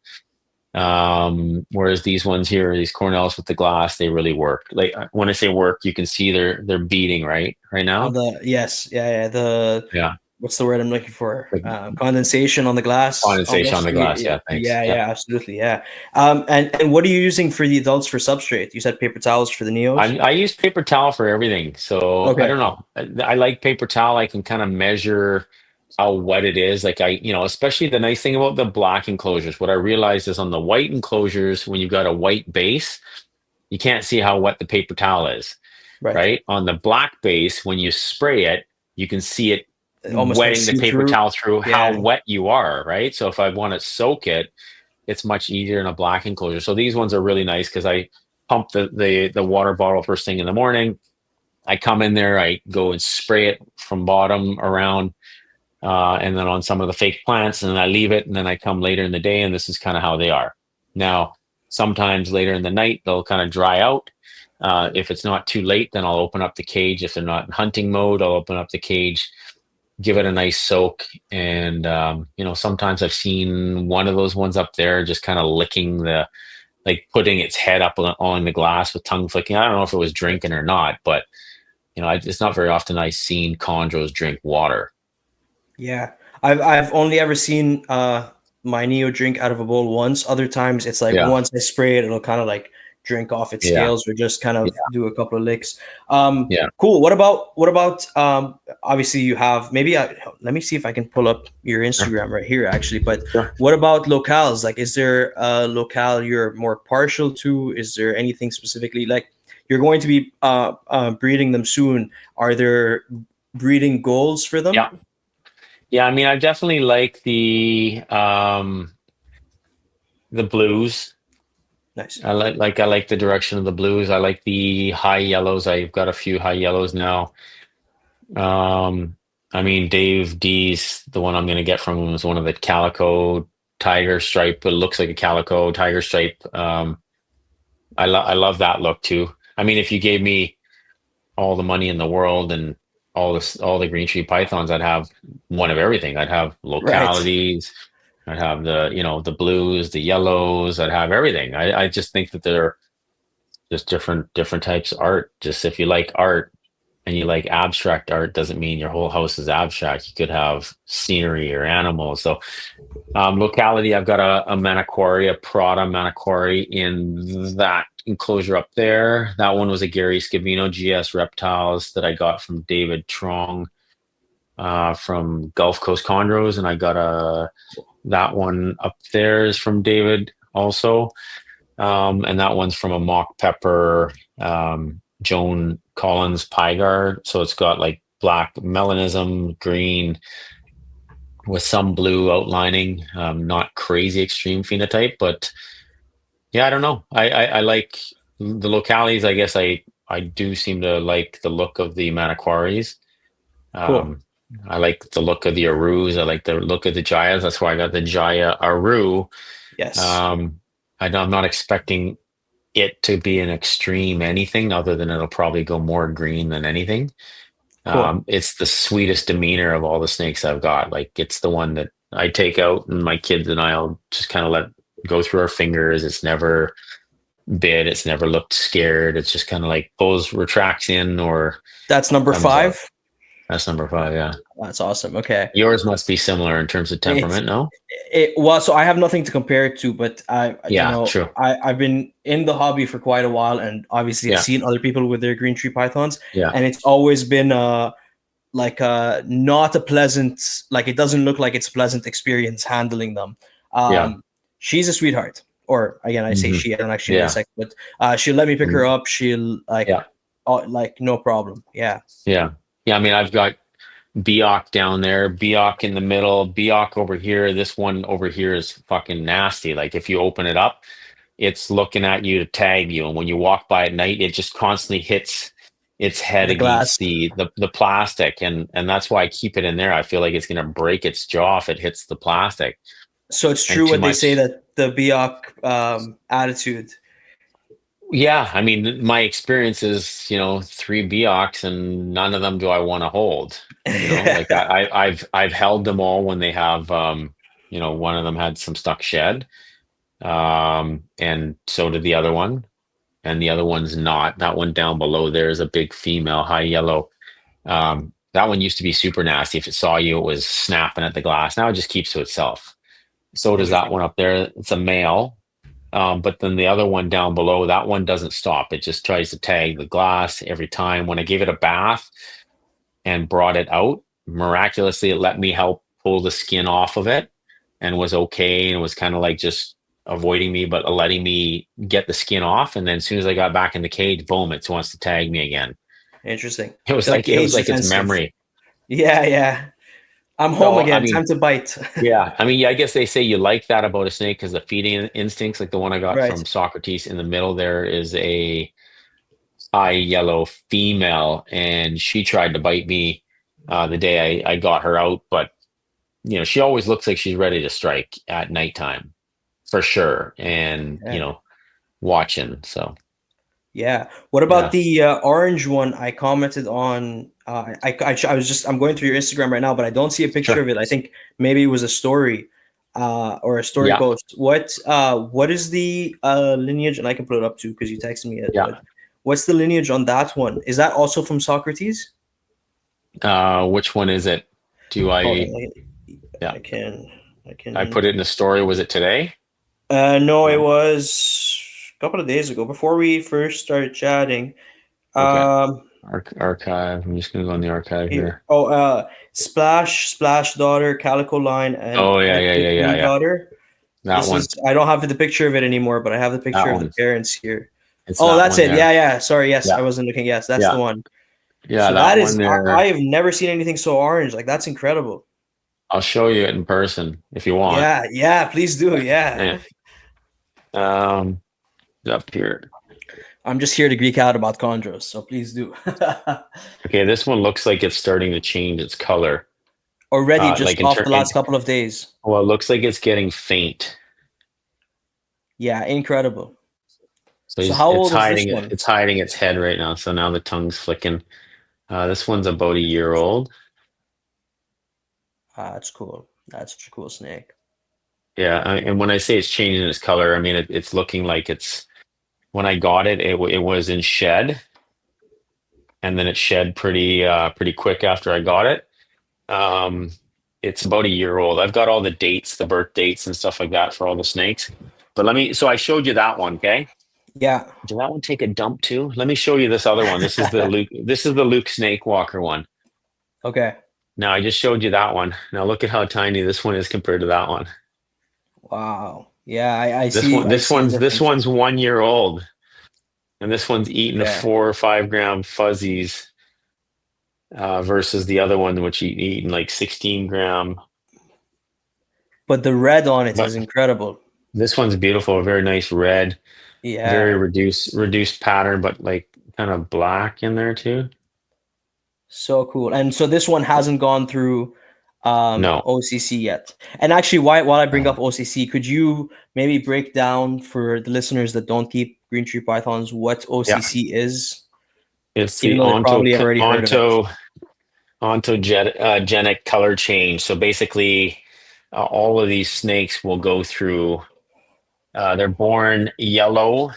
Whereas these ones here, these Cornells with the glass, they really work. Like when I say work, you can see they're beating right On now. the yes, yeah, the Yeah, what's the word I'm looking for? like Condensation on the glass, condensation on almost. the glass. Yeah, thanks. Yeah, Yeah, yeah, absolutely, yeah. And what are you using for the adults for substrate? You said paper towels for the neos. I use paper towel for everything. So I Okay, don't know. I like paper towel. I can kind of measure how wet it is. Like especially the nice thing about the black enclosures. What I realized is on the white enclosures, when you've got a white base, you can't see how wet the paper towel is. right. Right? On the black base, when you spray it, you can see it Almost like wetting the see paper through. towel through how Yeah, wet you are, right? So if I want to soak it, it's much easier in a black enclosure. So these ones are really nice because I pump the water bottle first thing in the morning. I come in there, I go and spray it from bottom around, and then on some of the fake plants, and then I leave it, and then I come later in the day, and this is kind of how they are. Now, sometimes later in the night, they'll kind of dry out. If it's not too late, then I'll open up the cage. If they're not in hunting mode, I'll open up the cage, give it a nice soak. And, sometimes I've seen one of those ones up there just kind of licking like putting its head up on the glass with tongue flicking. I don't know if it was drinking or not, but, it's not very often I've seen chondros drink water. yeah. I've only ever seen my neo drink out of a bowl once. Other times it's like Yeah. once I spray it, it'll kind of like drink off its Yeah. scales or just kind of Yeah. do a couple of licks. Yeah. Cool. What about obviously you have maybe let me see if I can pull up your Sure. Instagram right here actually. But Sure. what about locales? Like, is there a locale you're more partial to? Is there anything specifically like you're going to be breeding them soon? Are there breeding goals for them? Yeah. Yeah. I mean, I definitely like the blues. Nice. I like the direction of the blues. I like the high yellows. I've got a few high yellows now. Um, I mean, Dave D's the one I'm going to get from him is one of the calico tiger stripe. It looks like a calico tiger stripe. I love that look too. I mean, if you gave me all the money in the world and all the green tree pythons, I'd have one of everything. I'd have Right. localities. I'd have the blues, the yellows. I'd have everything. I just think that they're just different types of art. Just if you like art and you like abstract art, doesn't mean your whole house is abstract. You could have scenery or animals. So locality, I've got a maniquary, a Prada maniquary in that enclosure up there. That one was a Gary Scavino GS Reptiles that I got from David Trong from Gulf Coast Chondros, and I got that one up there is from David also, and that one's from a mock pepper Joan Collins Pygar. So it's got like black melanism, green with some blue outlining, not crazy extreme phenotype, but yeah, I don't know. I like the localities. I guess I do seem to like the look of the Maniquaries. Cool. Um, I like the look of the Arus. I like the look of the Jayas. That's why I got the Jaya Aru. Yes. Um, I'm not expecting it to be an extreme anything other than it'll probably go more green than anything. Cool. It's the sweetest demeanor of all the snakes I've got. Like it's the one that I take out and my kids and I'll just kind of let go through our fingers. It's never bit. It's never looked scared. It's just kind of like pulls, retracts in or That's number comes out. 5. That's number 5. Yeah. That's awesome. Okay. Yours must be similar in terms of It's temperament, no? well, so I have nothing to compare it to, but Yeah, true. I've been in the hobby for quite a while, and obviously I've Yeah, seen other people with their green tree pythons, yeah, and it's always been like not a pleasant, like it doesn't look like it's a pleasant experience handling them. yeah. She's a sweetheart, or again, I say Hmm. she. I don't actually know the Yeah, sex, but she'll let me pick her mm, up. She'll yeah, like no problem. Yeah. yeah. Yeah, I mean, I've got Biok down there, Biok in the middle, Biok over here. This one over here is fucking nasty. Like if you open it up, it's looking at you to tag you. And when you walk by at night, it just constantly hits. its head The glass. against the plastic, and that's why I keep it in there. I feel like it's gonna break its jaw if it hits the plastic. So it's And true too what they say much. that the Biak attitude. Yeah, I mean, my experience is, 3 Beox, and none of them do I want to hold. Like I've held them all when they have, one of them had some stuck shed, and so did the other one, and the other one's not. That one down below there is a big female, high yellow. That one used to be super nasty. If it saw you, it was snapping at the glass. Now it just keeps to itself. So does that Interesting. one up there. It's a male. But then the other one down below, that one doesn't stop. It just tries to tag the glass every time. When I gave it a bath and brought it out, miraculously, it let me help pull the skin off of it and was okay. And it was kind of like just avoiding me, but letting me get the skin off. And then as soon as I got back in the cage, boom, it wants to tag me again. Interesting. It was The like it cage was like its defensive. memory. Yeah, yeah. I'm home So I again. mean, Time to bite. yeah, I mean, yeah, I guess they say you like that about a snake because the feeding instincts, like the one I got Right. from Socrates in the middle, there is a high yellow female, and she tried to bite me the day I got her out. But she always looks like she's ready to strike at nighttime for sure, and Yeah. watching. So Yeah. What about yeah, the orange one I commented on? I was just, I'm going through your Instagram right now, but I don't see a picture sure, of it. I think maybe it was a story or a story yeah, post. What is the lineage? And I can put it up too because you texted me it, yeah. but what's the lineage on that one? Is that also from Socrates? Which one is it? Do Hold I? on. Yeah, I can, I I can. put it in the story. Was it today? No, it No. was a couple of days ago before we first started chatting. Okay. Um, Archive. I'm just gonna go in the archive Here. here. Oh, Splash Daughter, Calico Line, and Oh yeah, yeah, yeah, Hectic yeah, Moon yeah. Daughter. That This is, one. I don't have the picture of it anymore, but I have the That picture of the one. parents here. It's Oh, that that's one it. there. Yeah, yeah. Sorry, yes, Yeah, I wasn't looking. Yes, that's the yeah, one. yeah. So That that one is, I there. have never seen anything so orange. Like that's incredible. I'll show you it in person if you want. Yeah, yeah. Please do. Yeah. Yeah. Um, up here. I'm just here to geek out about chondros, so please do. Okay, this one looks like it's starting to change its color. Already, just Like in off turn, the last couple of days. well, it looks like it's getting faint. Yeah, incredible. So So how it's old is this hiding one? it's hiding its head right now. So now the tongue's flicking. This one's about a year old. Ah, that's cool. That's such a cool snake. Yeah, and when I say it's changing its color, I mean it's looking like it's when I got it, it was in shed, and then it shed pretty quick after I got it. Um, it's about a year old. I've got all the dates, the birth dates and stuff like that for all the snakes. But so I showed you that one, okay? Yeah. Did that one take a dump too? Let me show you this other one. This is the Luke Snake Walker one. Okay. Now I just showed you that one. Now look at how tiny this one is compared to that one. Wow. Yeah, I This see. one, I this see a one's this difference. one's 1 year old, and this one's eating the Yeah. 4 or 5 gram fuzzies versus the other one, which eating like 16 gram. But the red on it But is incredible. this one's beautiful, a very nice red, very Yeah. reduced pattern, but like kind of black in there too. So cool. And so this one hasn't gone through No. OCC yet. And actually, while I bring up OCC, could you maybe break down for the listeners that don't keep green tree pythons what Yeah, OCC is, it's even the though they probably have already heard of it? ontogenic color change. So basically, all of these snakes will go through. They're born yellow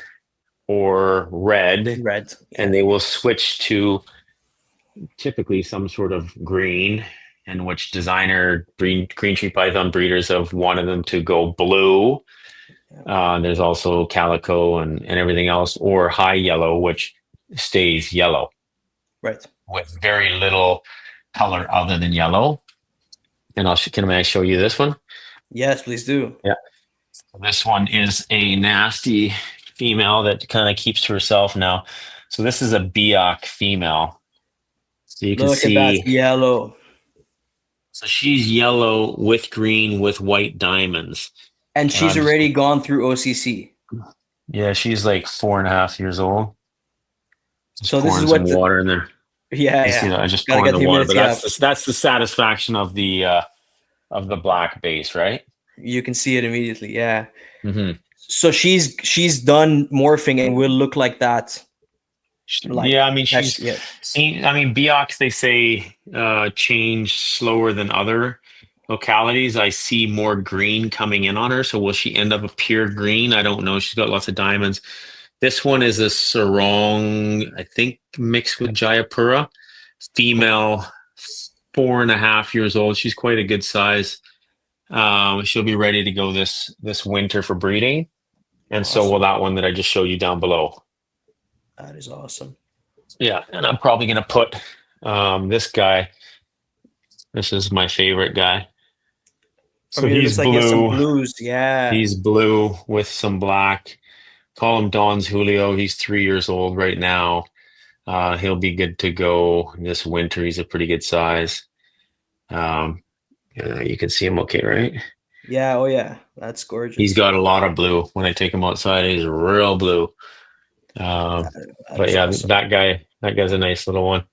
or red, Red. and Yeah. they will switch to typically some sort of green, in which designer green tree python breeders have wanted them to go blue. Yeah. There's also calico and everything else, or high yellow, which stays yellow Right. with very little color other than yellow. And can I show you this one? Yes, please do. Yeah. This one is a nasty female that kind of keeps to herself now. So this is a Biak female. So you can Look at that see, yellow. so she's yellow with green with white diamonds. And And she's I'm just, already gone through OCC. yeah, she's like 4.5 years old. Just So this is pouring some what water in there. yeah, You see yeah. that? I just Gotta pouring get the the water, but humidity up. that's the satisfaction of the black base, right? You can see it immediately. Yeah. Hmm. So she's done morphing and will look like that. Like Yeah, I mean that's she's yeah. seen. I mean Biocs they say change slower than other localities. I see more green coming in on her. So will she end up a pure green? I don't know. She's got lots of diamonds. This one is a sarong, I think, mixed with Jayapura. Cool. Female, 4.5 years old. She's quite a good size. She'll be ready to go this winter for breeding, and so will Awesome. that one that I just showed you down below. That is awesome. Yeah, and I'm probably gonna put this guy. This is my favorite guy. I So mean, it he's looks like he has some blue. blues. Yeah. He's blue with some black. Call him Don's Julio. He's 3 years old right now. He'll be good to go this winter. He's a pretty good size. Um, you can see him okay, right? Yeah. Oh yeah. That's He's gorgeous. got a lot of blue. When I take him outside, he's real blue. That, Um, that but is yeah, awesome. that guy's a nice little one.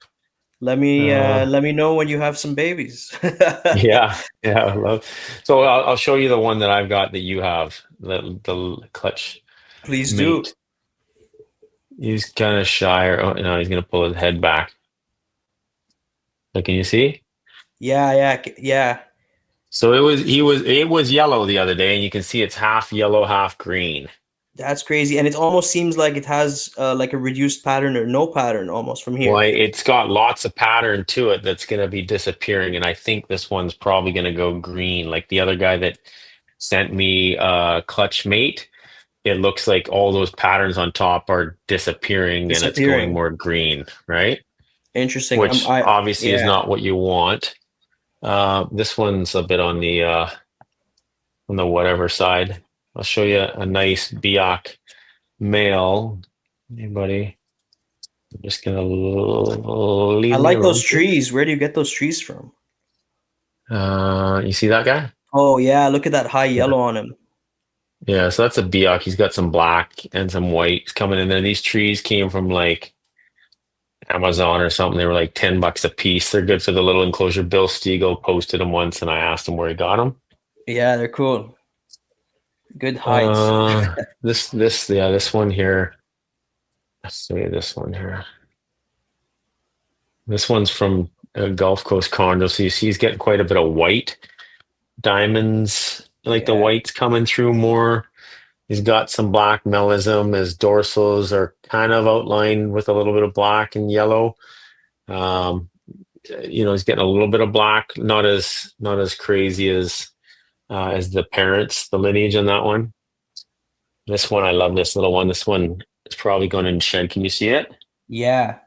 Let Uh, let me know when you have some babies. yeah, I love. So I'll show you the one that I've got that you have, the clutch Please do. mate. He's kind of shy, or oh no, he's gonna pull his head back. So can you see? Yeah, yeah, yeah. So it was yellow the other day, and you can see it's half yellow, half green. That's crazy. And it almost seems like it has like a reduced pattern or no pattern almost from Well, here. it's got lots of pattern to it that's going to be disappearing, and I think this one's probably going to go green. Like the other guy that sent me clutch mate, it looks like all those patterns on top are disappearing and it's going Disappearing. more green, right? Interesting. Which obviously is Yeah. not what you want. This one's a bit on the whatever side. I'll show you a nice Biak male. Anybody? I'm just gonna I leave me like those alone, please. trees. Where do you get those trees from? You see that guy? Oh yeah, look at that high Yeah. yellow on him. Yeah, so that's a Biak. He's got some black and some white coming in there. These trees came from like Amazon or something. They were like $10 a piece. They're good for the little enclosure. Bill Stiegel posted them once and I asked him where he got them. Yeah, they're cool. Good heights. This one here. Let's see this one here. This one's from Gulf Coast Chondros. So you see he's getting quite a bit of white diamonds, like the Yeah. white's coming through more. He's got some black melism. His dorsals are kind of outlined with a little bit of black and yellow. Um, he's getting a little bit of black, not as crazy as the parents, the lineage on that one. This one, I love this little one. This one is probably going in shed. Can you see it? Yeah.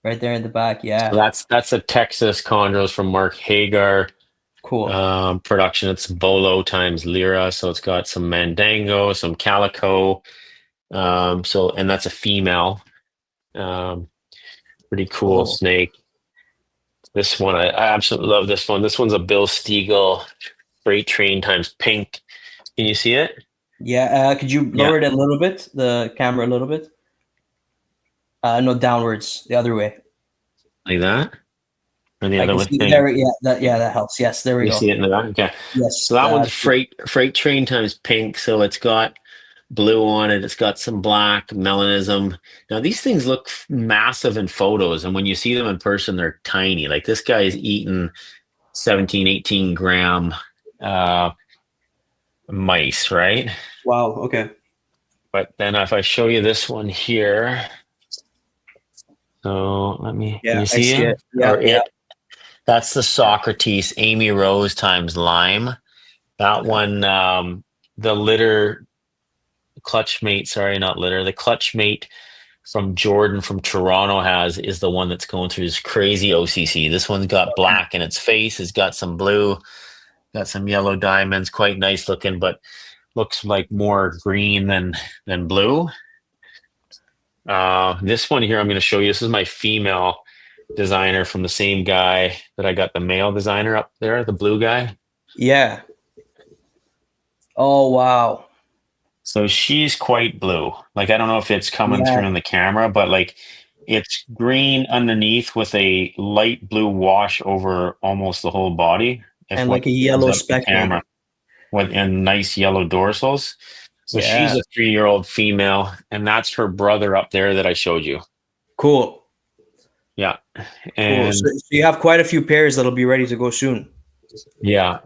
Right there in the back. So Yeah. that's a Texas Chondros from Mark Hagar Cool. production. It's Bolo times Lira, so it's got some Mandango, some Calico. And that's a female. Um, Pretty cool Cool. snake. This one, I absolutely love this one. This one's a Bill Stiegel freight train times pink. Can you see it? Yeah. Could you Yeah, lower it a little bit, the camera a little bit? No, downwards, the other way. like that. And the I other can one see thing. there. Yeah, that helps. Yes, there we You go. see it in the back? Okay. So Yes, that one's that's good. freight train times pink. So it's got blue on it. It's got some black melanism. Now these things look massive in photos, and when you see them in person, they're tiny. Like this guy is eating 17, 18 gram uh, mice, right? Wow. Okay. But then if I show you this one here, so can Yeah, you I see see him it. Yeah, or yeah. it? That's the Socrates, Amy Rose times Lime. That one, the litter clutch mate, sorry, not litter, the clutch mate from Jordan from Toronto is the one that's going through this crazy OCC. This one's got Okay. black in its face, it's got some blue, got some yellow diamonds, quite nice looking, but looks like more green than blue. This one here I'm going to show you. This is my female designer from the same guy that I got the male designer up there, the blue guy. Yeah. Oh wow. So she's quite blue. Like I don't know if it's coming Yeah. through in the camera, but like It's green underneath with a light blue wash over almost the whole body. If And what like a comes yellow up the speck camera, maybe. with and nice yellow dorsals. So she's Yeah, a 3-year-old female, and that's her brother up there that I showed you. cool, Yeah, cool. and So you have quite a few pairs that'll be ready to go soon. yeah,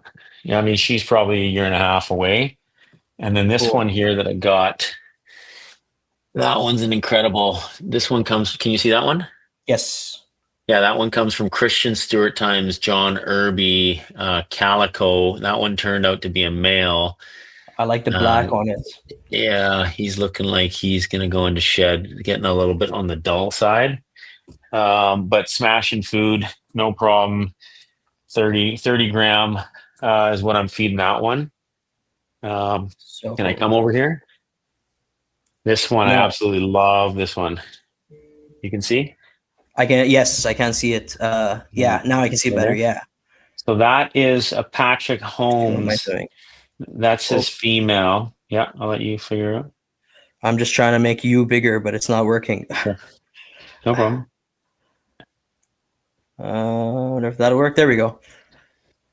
yeah. I mean, she's probably a year and a half away. And then this Cool. one here that I got, that one's an incredible. This one comes. Can you see that one? Yes, Yeah, that one comes from Christian Stewart times John Irby Calico. That one turned out to be a male. I like the Uh, black on it. yeah, he's looking like he's gonna go into shed, getting a little bit on the dull side. But smashing food, no problem. 30 gram is what I'm feeding that one. Um, So can I cool. come over here? This one, I No, absolutely love this one. You can see? I can. Yes, I can see it. Yeah, Yeah, now I can see it right better. there. Yeah. So that is a Patrick Okay, what am I Holmes. doing? That's Oh, his female. Yeah, I'll let you figure it out. I'm just trying to make you bigger, but it's not working. Sure. No problem. I wonder if that'll work. There we go.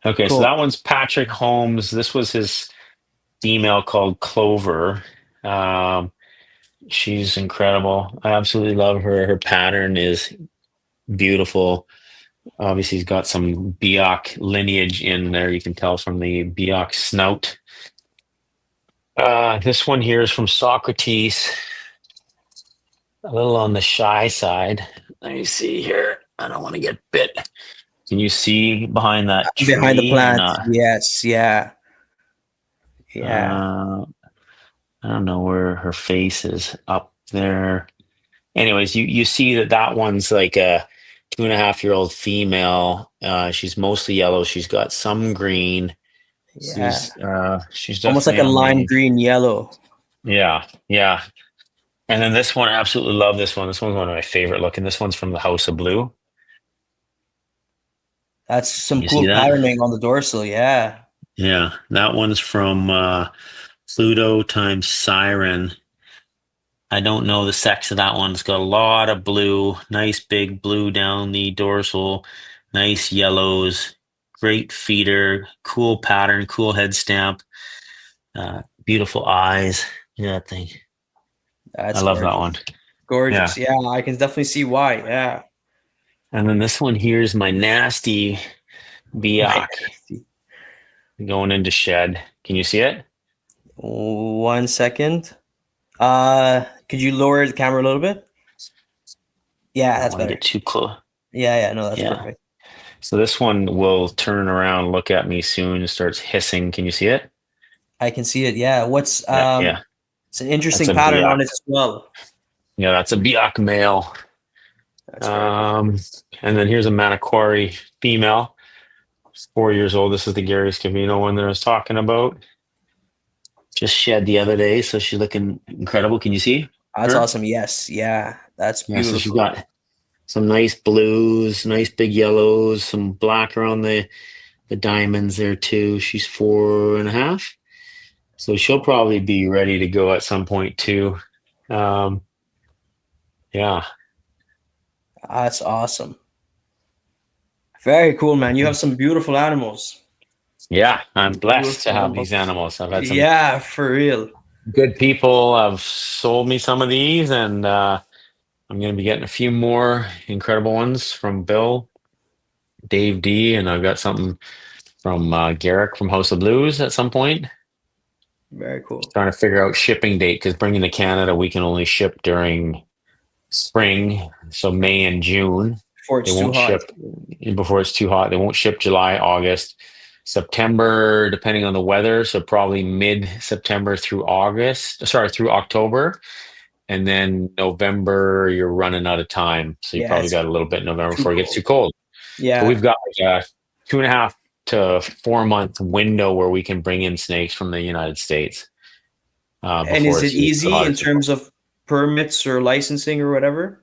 Okay, so Cool. that one's Patrick Holmes. This was his female called Clover. Um, she's incredible. I absolutely love her. Her pattern is beautiful. Obviously, he's got some Biak lineage in there. You can tell from the Biak snout. This one here is from Socrates, a little on the shy side. Let me see here. I don't want to get bit. Can you see behind that Behind the tree or plant. not? Yes. Yeah. Yeah. Uh, I don't know where her face is up there. Anyways, you see that that one's like a 2.5-year-old female. She's mostly yellow. She's got some green. Yeah. She's Almost like definitely a on lime the green yellow. yeah, yeah. And then this one, I absolutely love this one. This one's one of my favorite looking. This one's from the House of Blue. That's some You see cool that? patterning on the dorsal. Yeah. Yeah, that one's from Pluto times Siren. I don't know the sex of that one. It's got a lot of blue, nice big blue down the dorsal, nice yellows, great feeder, cool pattern, cool head stamp, beautiful eyes. Yeah, that thing. I That's love that gorgeous. one. Yeah. Gorgeous. Yeah. I can definitely see why. Yeah. And then this one here is my nasty My Biak going into shed. Can you see it? 1 second. Could you lower the camera a little bit? I Yeah, don't that's want to better. get too close. Yeah, yeah, no, that's Yeah. perfect. So this one will turn around, look at me soon, and starts hissing. Can you see it? I can see it. Yeah. What's Yeah, yeah. it's an That's interesting a pattern Biak. on it as well. Yeah, that's a Biak male. That's very cool. Um, and then here's a Manaquari female, 4 years old. This is the Gary Scavino one that I was talking about. Just shed the other day, so she's looking incredible. Can you see That's her? awesome. Yes. Yeah. That's Yeah, so she's beautiful. got some nice blues, nice big yellows, some black around the diamonds there too. She's 4.5, so she'll probably be ready to go at some point too. Um, yeah, That's awesome. Very cool, man. You have some beautiful animals. yeah, I'm blessed to Beautiful have these animals. animals. I've had some Yeah, for real. good people have sold me some of these, and I'm going to be getting a few more incredible ones from Bill, Dave D, and I've got something from Garrick from House of Blues at some point. Very cool. Trying to figure out shipping date because bringing to Canada, we can only ship during spring, so May and June. Before They it's too won't hot. ship before it's too hot. They won't ship July, August, September, depending on the weather. So probably mid September through August, sorry, through October. And then November, you're running out of time. So you Yeah, probably it's got a little bit in November too before it gets cold. too cold. So Yeah. we've got like a 2.5 to 4 month window where we can bring in snakes from the United States And before is it it's too easy hot or in too cold. terms of permits or licensing or whatever?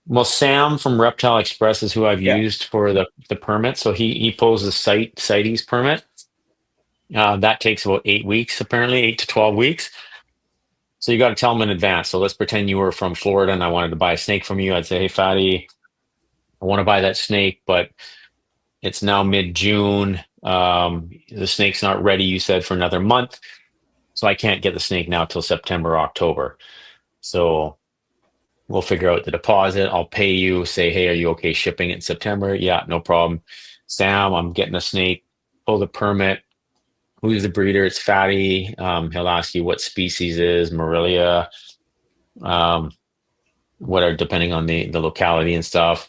Well, Sam from Reptile Express is who I've Yeah. used for the permit. So he pulls the CITES permit. That takes about 8 weeks, apparently 8 to 12 weeks. So you got to tell them in advance. So let's pretend you were from Florida and I wanted to buy a snake from you. I'd say, hey, Fatty, I want to buy that snake, but it's now mid-June. The snake's not ready, you said, for another month. So I can't get the snake now till September, October. So we'll figure out the deposit. I'll pay you. Say, hey, are you okay shipping it in September? Yeah, no problem. Sam, I'm getting a snake. Pull the permit. Who's the breeder? It's Fatty. He'll ask you what species is Morelia. Um, what are depending on the locality and stuff,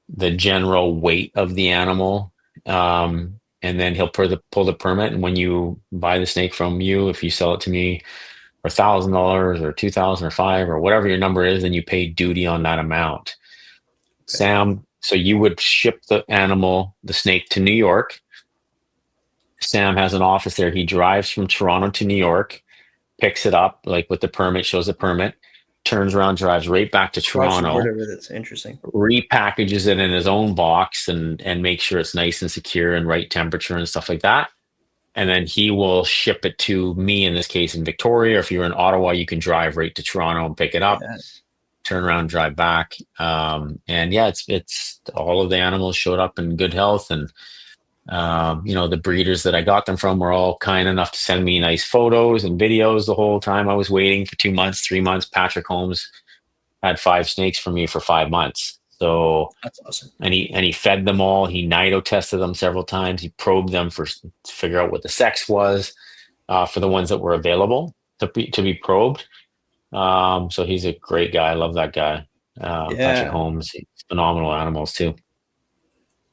the general weight of the animal. And then he'll pull the permit. And when you buy the snake from you, if you sell it to me for $1,000 or 2,000 or five or whatever your number is, then you pay duty on that amount. Okay. Sam, so you would ship the animal, the snake, to New York. Sam has an office there. He drives from Toronto to New York, picks it up, like with the permit, shows the permit, turns around, drives right back to Watch the Toronto, border with it's interesting. repackages it in his own box and make sure it's nice and secure and right temperature and stuff like that. And then he will ship it to me, in this case in Victoria. If you're in Ottawa, you can drive right to Toronto and pick it up, Yeah. turn around, drive back. And yeah, it's all of the animals showed up in good health. And the breeders that I got them from were all kind enough to send me nice photos and videos the whole time I was waiting for 2 months, 3 months. Patrick Holmes had 5 snakes for me for 5 months. So, That's awesome. and he fed them all. He nido tested them several times. He probed them to figure out what the sex was for the ones that were available to be probed. So he's a great guy. I love that guy, Patrick Yeah. Holmes. He's phenomenal animals too.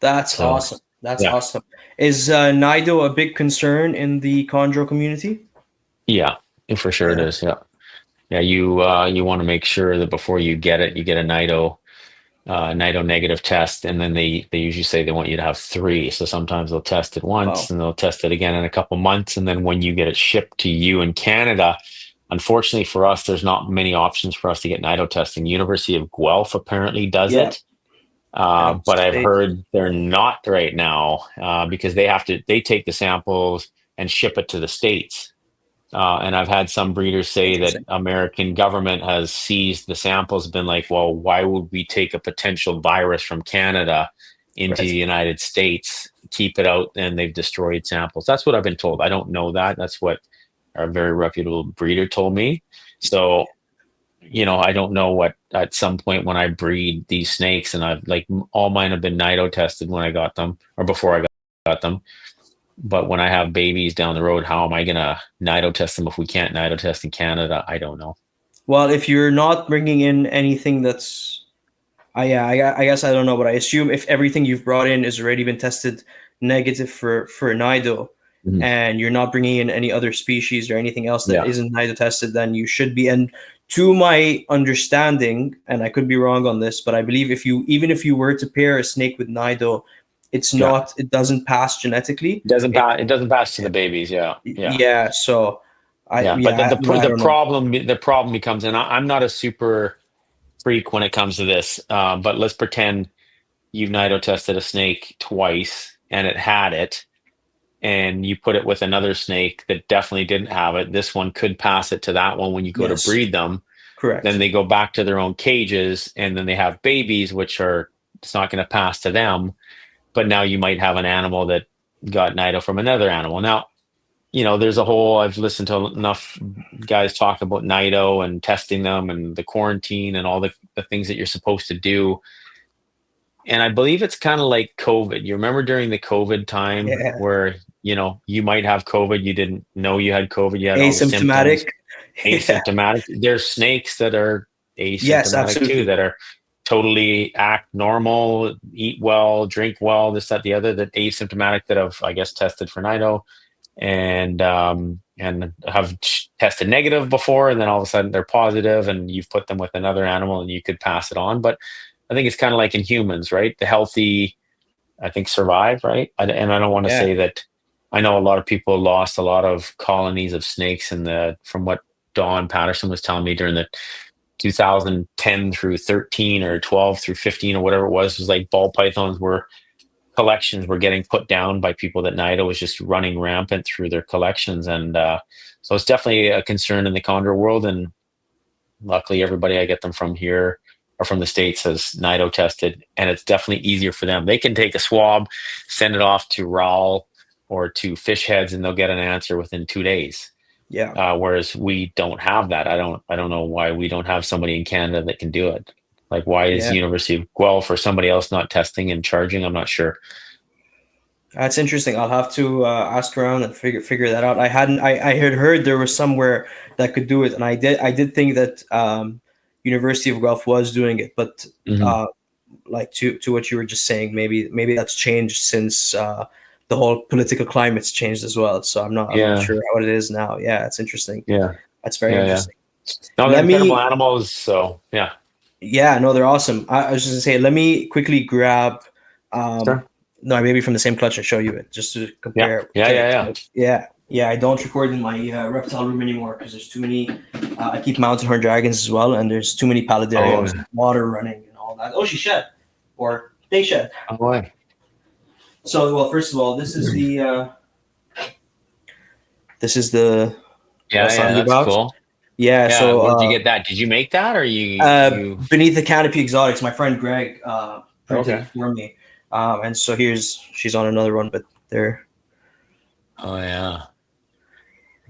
That's So awesome. That's yeah, awesome. Is Nido a big concern in the chondro community? yeah, for sure it Yeah. is. Yeah, yeah. You want to make sure that before you get it, you get a NITO negative test, and then they usually say they want you to have three. So sometimes they'll test it once, Wow. and they'll test it again in a couple months, and then when you get it shipped to you in Canada, unfortunately for us, there's not many options for us to get NITO testing. University of Guelph apparently does Yeah. it, Yeah. but I've States. heard they're not right now because they take the samples and ship it to the States. And I've had some breeders say that Interesting. American government has seized the samples, been like, well, why would we take a potential virus from Canada into the Right. United States, keep it out, and they've destroyed samples? That's what I've been told. I don't know that. That's what a very reputable breeder told me. So, I don't know what at some point when I breed these snakes, and I've like all mine have been NITO tested when I got them or before I got them. But when I have babies down the road, how am I going to NITO test them if we can't NITO test in Canada? I don't know. Well, if you're not bringing in anything that's, I guess I don't know, but I assume if everything you've brought in has already been tested negative for Nido, Mhm. and you're not bringing in any other species or anything else that Yeah. isn't Nido tested, then you should be. And to my understanding, and I could be wrong on this, but I believe if you were to pair a snake with Nido, Yeah. it doesn't pass genetically. It It doesn't pass to the babies. Yeah. Yeah. Yeah, so Yeah. But I the don't know. problem becomes, and I'm not a super freak when it comes to this, but let's pretend you've NITO tested a snake twice and it had it, and you put it with another snake that definitely didn't have it. This one could pass it to that one when you go to Yes, breed them. Then correct. they go back to their own cages, and then they have babies, which are it's not going to pass to them. But now you might have an animal that got NITO from another animal. Now, there's a whole. I've listened to enough guys talk about NITO and testing them and the quarantine and all the things that you're supposed to do. And I believe it's kind of like COVID. You remember during the COVID time Yeah, where, you might have COVID, you didn't know you had COVID, you had all the symptoms, asymptomatic. Yeah. asymptomatic. There's snakes that are Yes, asymptomatic too, absolutely. that are totally act normal, eat well, drink well, this, that, the other, that asymptomatic that have, I guess, tested for NITO and have tested negative before, and then all of a sudden they're positive, and you've put them with another animal, and you could pass it on. But I think it's kind of like in humans, right? The healthy, I think, survive, right? And I don't want to Yeah. say that. I know a lot of people lost a lot of colonies of snakes from what Don Patterson was telling me during the 2010 through 13 or 12 through 15 or whatever it was like ball pythons were collections were getting put down by people that NIDA was just running rampant through their collections. And so it's definitely a concern in the chondro world. And luckily, everybody I get them from here or from the States has NIDO tested, and it's definitely easier for them. They can take a swab, send it off to RAL or to Fish Heads, and they'll get an answer within 2 days. Yeah. Whereas we don't have that. I don't know why we don't have somebody in Canada that can do it. Like, why is Yeah. the University of Guelph or somebody else not testing and charging? I'm not sure. That's interesting. I'll have to ask around and figure that out. I had heard there was somewhere that could do it, and I did think that University of Guelph was doing it, but Mhm. uh, like to what you were just saying, maybe that's changed since the whole political climate's changed as well. So I'm not Yeah, sure what it is now. Yeah, it's interesting. yeah, That's very yeah, yeah. interesting. No, they're Let incredible me animals. So yeah, Yeah, no, they're awesome. I was just gonna say, let me quickly grab, sure. no, maybe from the same clutch and show you it just to Yeah, compare. yeah, Okay, yeah, yeah. so yeah, I don't record in my reptile room anymore because there's too many. I keep mountain horn dragons as well, and there's too many Oh, paludariums, yeah. water running, and all that. Oh, she shed, or they shed. Oh boy. So, well, first of all, this is the what I Yeah, was yeah, telling you that's about. cool. Yeah, Yeah, so where'd you get that? Did you make that, or you? Beneath the Canopy Exotics, my friend Greg printed Okay. it for me. And so she's on another one, but they're Oh yeah.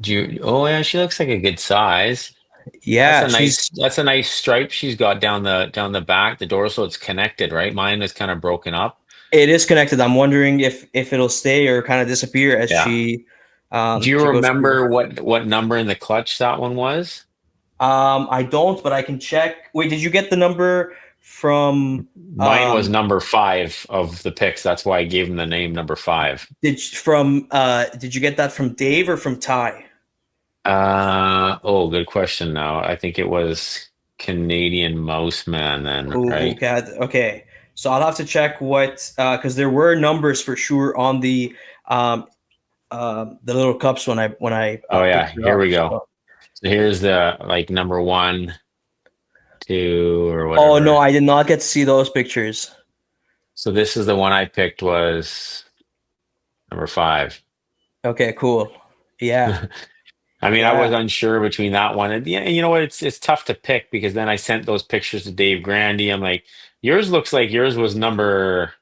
Do you? Oh yeah, she looks like a good size. That's yeah, a nice. she's That's a nice stripe she's got down the back, the dorsal. It's connected, right? Mine is kind of broken up. it is connected. I'm wondering if it'll stay or kind of disappear as Yeah. Do you she goes through. remember what number in the clutch that one was? I don't, but I can check. Wait, did you get the number from Mine was number 5 of the picks. That's why I gave him the name number 5. did you get that from Dave or from Ty? Oh, good question now. I think it was Canadian Mouse Man then, Who right? got okay. So I'll have to check what because there were numbers for sure on um the little cups when I Oh picked yeah, it here up. we go. So. So here's the like number 1, 2, or Oh no, whatever. I did not get to see those pictures. So this is the one I picked was number 5. Okay, cool. Yeah, I mean, I was yeah. unsure between that one and yeah, and you know what? It's tough to pick because then I sent those pictures to Dave Grandy. I'm like, yours looks like yours was number.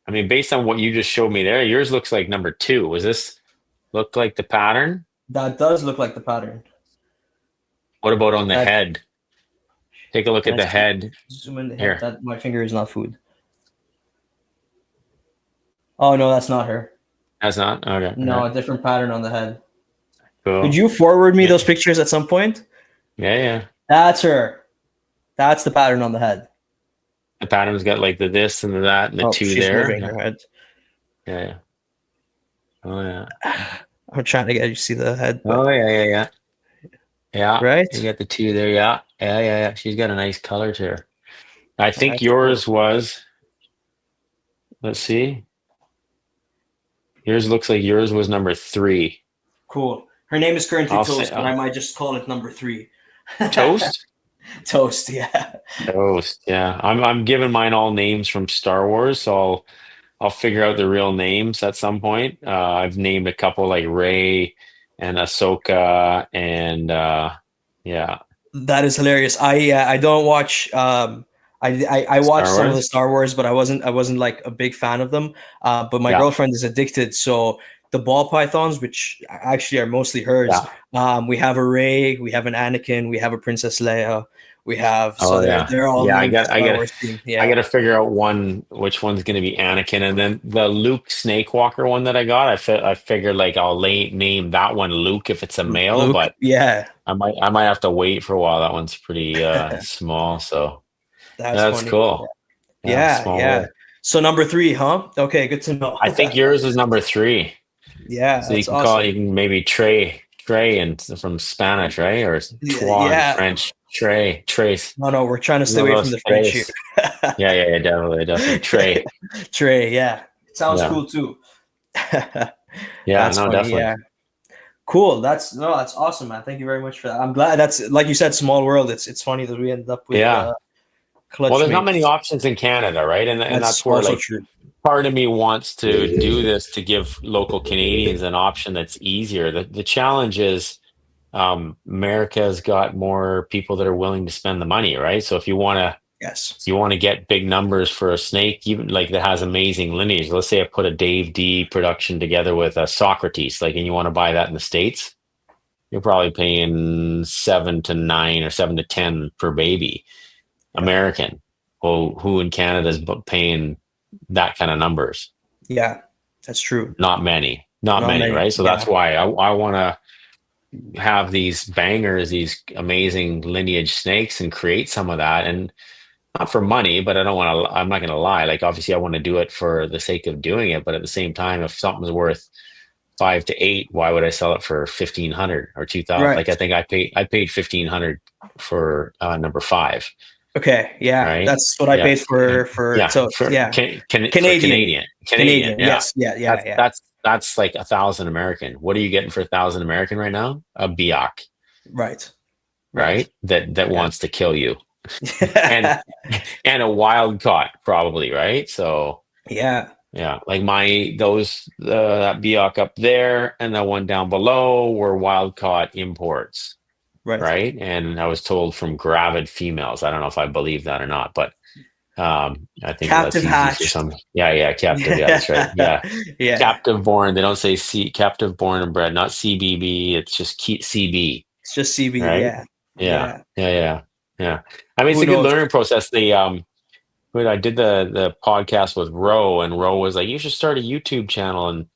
I mean, based on what you just showed me there, yours looks like number 2. Was this look like the pattern? That does look like the pattern. What about on the That head? Take a look can at I the see? head Zoom in the head. here. That my finger is not food. Oh no, that's not her. That's not okay. No, Okay, a different pattern on the head. Could cool. you forward me Yeah, those pictures at some point? yeah, yeah. That's her. That's the pattern on the head. The pattern's got like the this and the that and the Oh, 2 she's there. moving Yeah, her head. yeah, yeah. Oh yeah. I'm trying to get you to see the head, but Oh yeah, yeah, yeah. Yeah, you right? got the 2 there. Yeah, yeah, yeah, yeah. She's got a nice color to her. I think That's cool. yours was. Let's see. Yours looks like yours was number 3. Cool. Her name is currently I'll say Toast, but I might just call it number three. Toast. Toast, yeah. Toast. Yeah, I'm giving mine all names from Star Wars, so I'll figure out the real names at some point. I've named a couple like Ray and Ahsoka, and yeah, That is hilarious. I don't watch I watched Star some of the Wars. Star Wars, but I wasn't like a big fan of them. But my Yeah, girlfriend is addicted, so the ball pythons, which actually are mostly hers, yeah. we have a Rey, we have an Anakin, we have a Princess Leia, we have Oh so they're yeah, they're all yeah. I named got, I Star got, Wars theme. I got Yeah, to figure out which one's going to be Anakin, and then the Luke Snakewalker one that I got. I figured like I'll name that one Luke if it's a male, Luke. but Yeah, I might have to wait for a while. That one's pretty small, so that's yeah, that's funny. cool. Yeah, Yeah, small yeah. world. So number three, huh? Okay, good to know. I think yours is number 3. Yeah, So you that's can call it, awesome. you can maybe Trey and from Spanish, right? Or Yeah, Trois in yeah. French. Trace. No, no, we're trying to You stay know away from those the French here. Trace. Yeah, yeah, yeah, definitely, definitely. Trey. Trey, yeah. It sounds Yeah. cool too. Yeah, That's no, funny, definitely. yeah. Cool. That's awesome, man. Thank you very much for that. I'm glad that's like you said, small world. It's funny that we ended up with Yeah. Well, clutch there's not many mates. options in Canada, right? And That's that's where also like true. part of me wants to do this to give local Canadians an option that's easier. The challenge is America's got more people that are willing to spend the money, right? So Yes. if you want to get big numbers for a snake, even like that has amazing lineage. Let's say I put a Dave D production together with a Socrates, like, and you want to buy that in the States, you're probably paying 7 to 9 or 7 to 10 per baby. Yeah. American, who in Canada is paying that kind of numbers? Yeah. That's true. Not Not many, many. right? So that's Yeah. why I want to have these bangers, these amazing lineage snakes, and create some of that. And not for money, but I don't want to, I'm not going to lie. Like, obviously, I want to do it for the sake of doing it. But at the same time, if something's worth 5 to 8, why would I sell it for 1,500 or 2,000? Right. Like, I think I paid 1,500 for number 5, Okay. Yeah. right? That's what I Yeah. paid for. Yeah. So yeah. For Canadian. Canadian. Canadian. Yeah. Yes. Yeah. Yeah. That's, Yeah. that's, that's like 1,000 American. What are you getting for 1,000 American right now? A Biak, Right. Right. right? That Yeah. wants to kill you. And and a wild caught probably, right? So Yeah. yeah, like that Biak up there and that one down below were wild caught imports, Right. right? And I was told from gravid females. I don't know if I believe that or not, but I think that's Captive easy for hatched. some. Yeah, captive. Yeah, that's right. Yeah, Yeah. captive born. They don't say captive born and bred, not CBB. It's just CB, It's just CB. right? Yeah. Yeah, Yeah. yeah, yeah, yeah. I mean, it's Who a good knows? learning process. When I did the podcast with Ro, and Ro was like, "You should start a YouTube channel and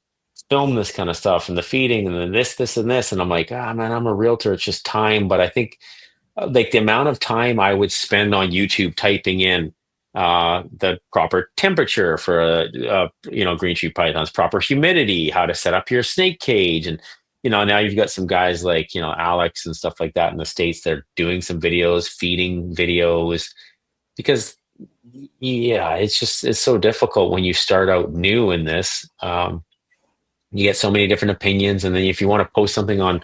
film this kind of stuff and the feeding and then this, and this." And I'm like, "Ah, man, I'm a realtor. It's just time." But I think like the amount of time I would spend on YouTube typing in the proper temperature for green sheep pythons, proper humidity, how to set up your snake cage, and now you've got some guys like Alex and stuff like that in the States. They're doing some videos, feeding videos, because yeah, it's so difficult when you start out new in this. You get so many different opinions, and then if you want to post something on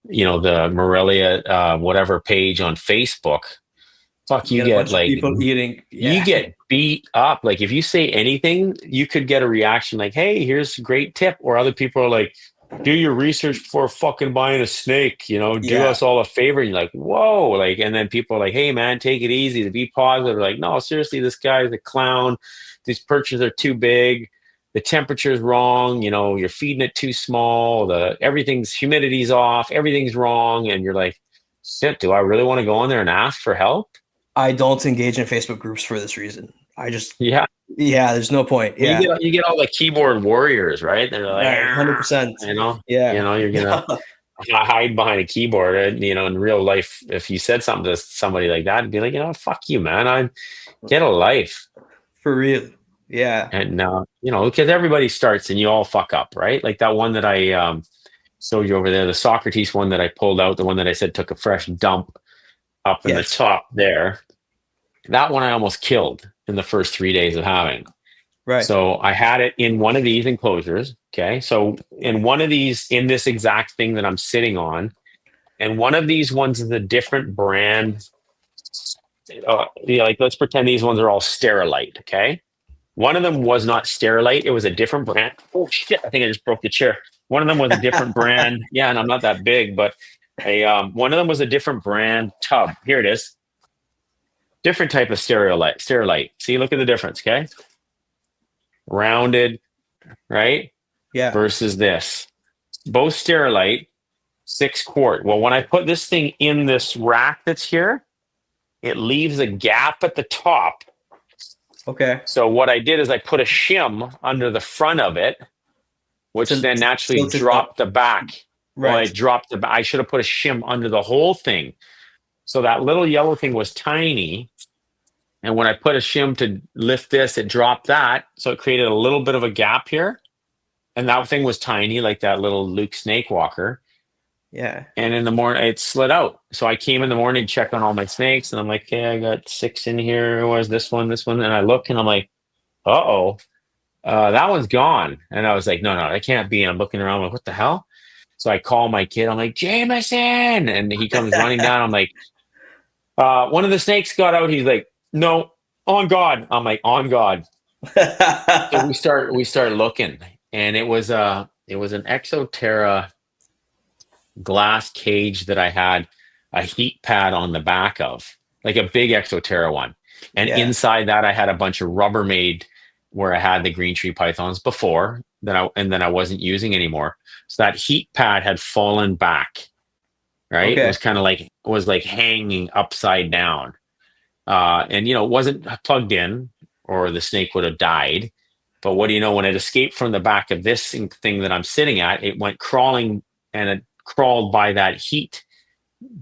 the Morelia whatever page on Facebook, fuck, You you get a get bunch of like people eating. you Yeah. get beat up. Like if you say anything, you could get a reaction like, "Hey, here's a great tip," or other people are like, "Do your research before fucking buying a snake. Do Yeah. us all a favor." And you're like, "Whoa!" Like, and then people are like, "Hey, man, take it easy. To be positive." Like, no, seriously, this guy's a clown. These perches are too big. The temperature's wrong. You're feeding it too small. Everything's humidity's off. Everything's wrong, and you're like, "Shit, do I really want to go on there and ask for help?" I don't engage in Facebook groups for this reason. I just, Yeah. yeah, there's no point. Well, Yeah. you get all the keyboard warriors, right? They're like, Right. "Ah," 100%. you know, Yeah. you're gonna hide behind a keyboard. And in real life, if you said something to somebody like that, it'd be like, "Fuck you, man. I get a life." For real. Yeah. And because everybody starts and you all fuck up, right? Like that one that I showed you over there, the Socrates one that I pulled out, the one that I said took a fresh dump up in the Yes. top there. That one I almost killed in the first 3 days of having. Right. So I had it in one of these enclosures. Okay. So in one of these, in this exact thing that I'm sitting on, and one of these ones is a different brand. Like let's pretend these ones are all Sterilite. Okay. One of them was not Sterilite. It was a different brand. Oh shit. I think I just broke the chair. One of them was a different brand. Yeah. And I'm not that big, but one of them was a different brand tub. Here it is. Different type of Sterilite. See, look at the difference. Okay. Rounded, right? Yeah. Versus this. Both Sterilite, 6 quart. Well, when I put this thing in this rack that's here, it leaves a gap at the top. Okay. So what I did is I put a shim under the front of it, which To then naturally tilt it up. dropped the back. Well, Right. it dropped I should have put a shim under the whole thing. So that little yellow thing was tiny. And when I put a shim to lift this, it dropped that. So it created a little bit of a gap here. And that thing was tiny, like that little Luke snake walker. Yeah. And in the morning, it slid out. So I came in the morning, check on all my snakes, and I'm like, "Okay, I got 6 in here. Where's this one? This one?" And I look, and I'm like, "Uh-oh, that one's gone." And I was like, "No, that can't be." And I'm looking around, like, "What the hell?" So I call my kid. I'm like, "Jameson!" And he comes running down. I'm like, "One of the snakes got out." He's like, No, on God. I'm like, on God. So we start looking, and it was an Exoterra glass cage that I had a heat pad on the back of, like a big Exoterra one. And Yeah. inside that I had a bunch of Rubbermaid where I had the green tree pythons before that I wasn't using anymore. So that heat pad had fallen back, right? It Okay. was kind of like it was like hanging upside down. And it wasn't plugged in, or the snake would have died. But what do you know? When it escaped from the back of this thing that I'm sitting at, it went crawling, and it crawled by that heat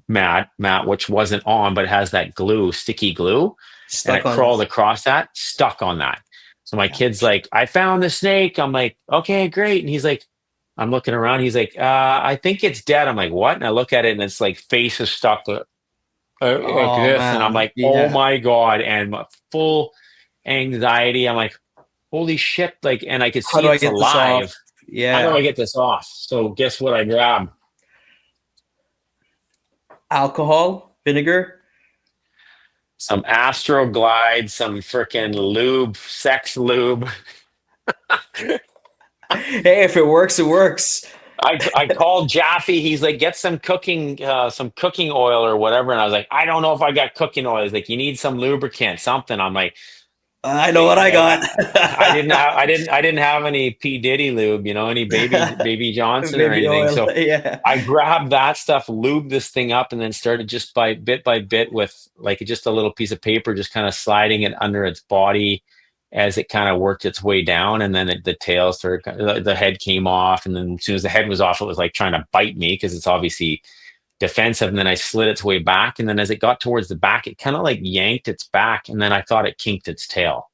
mat, which wasn't on, but it has that glue, sticky glue, and Stuck it on. crawled across that, stuck on that. So my kid's like, "I found the snake." I'm like, "Okay, great." And he's like, I'm looking around. He's like, "I think it's dead." I'm like, "What?" And I look at it, and it's like face is stuck like Oh this, and I'm man. like, "Oh Yeah. my God!" And full anxiety. I'm like, "Holy shit!" Like, and I could How see do I it's get this off? alive. How do Yeah. I get this off? So guess what I grabbed? Alcohol, vinegar. Some Astroglide, some freaking lube, sex lube. Hey, if it works, it works. I called Daffy. He's like, get some cooking oil or whatever. And I was like, I don't know if I got cooking oil. He's like, you need some lubricant, something. I'm like, I know what I got. I didn't have any P Diddy lube, any baby Johnson or Baby anything. oil. So Yeah. I grabbed that stuff, lubed this thing up, and then started just by bit with like just a little piece of paper, just kind of sliding it under its body as it kind of worked its way down. And then the tail started, the head came off. And then as soon as the head was off, it was like trying to bite me because it's obviously defensive. And then I slid its way back. And then as it got towards the back, it kind of like yanked its back. And then I thought it kinked its tail,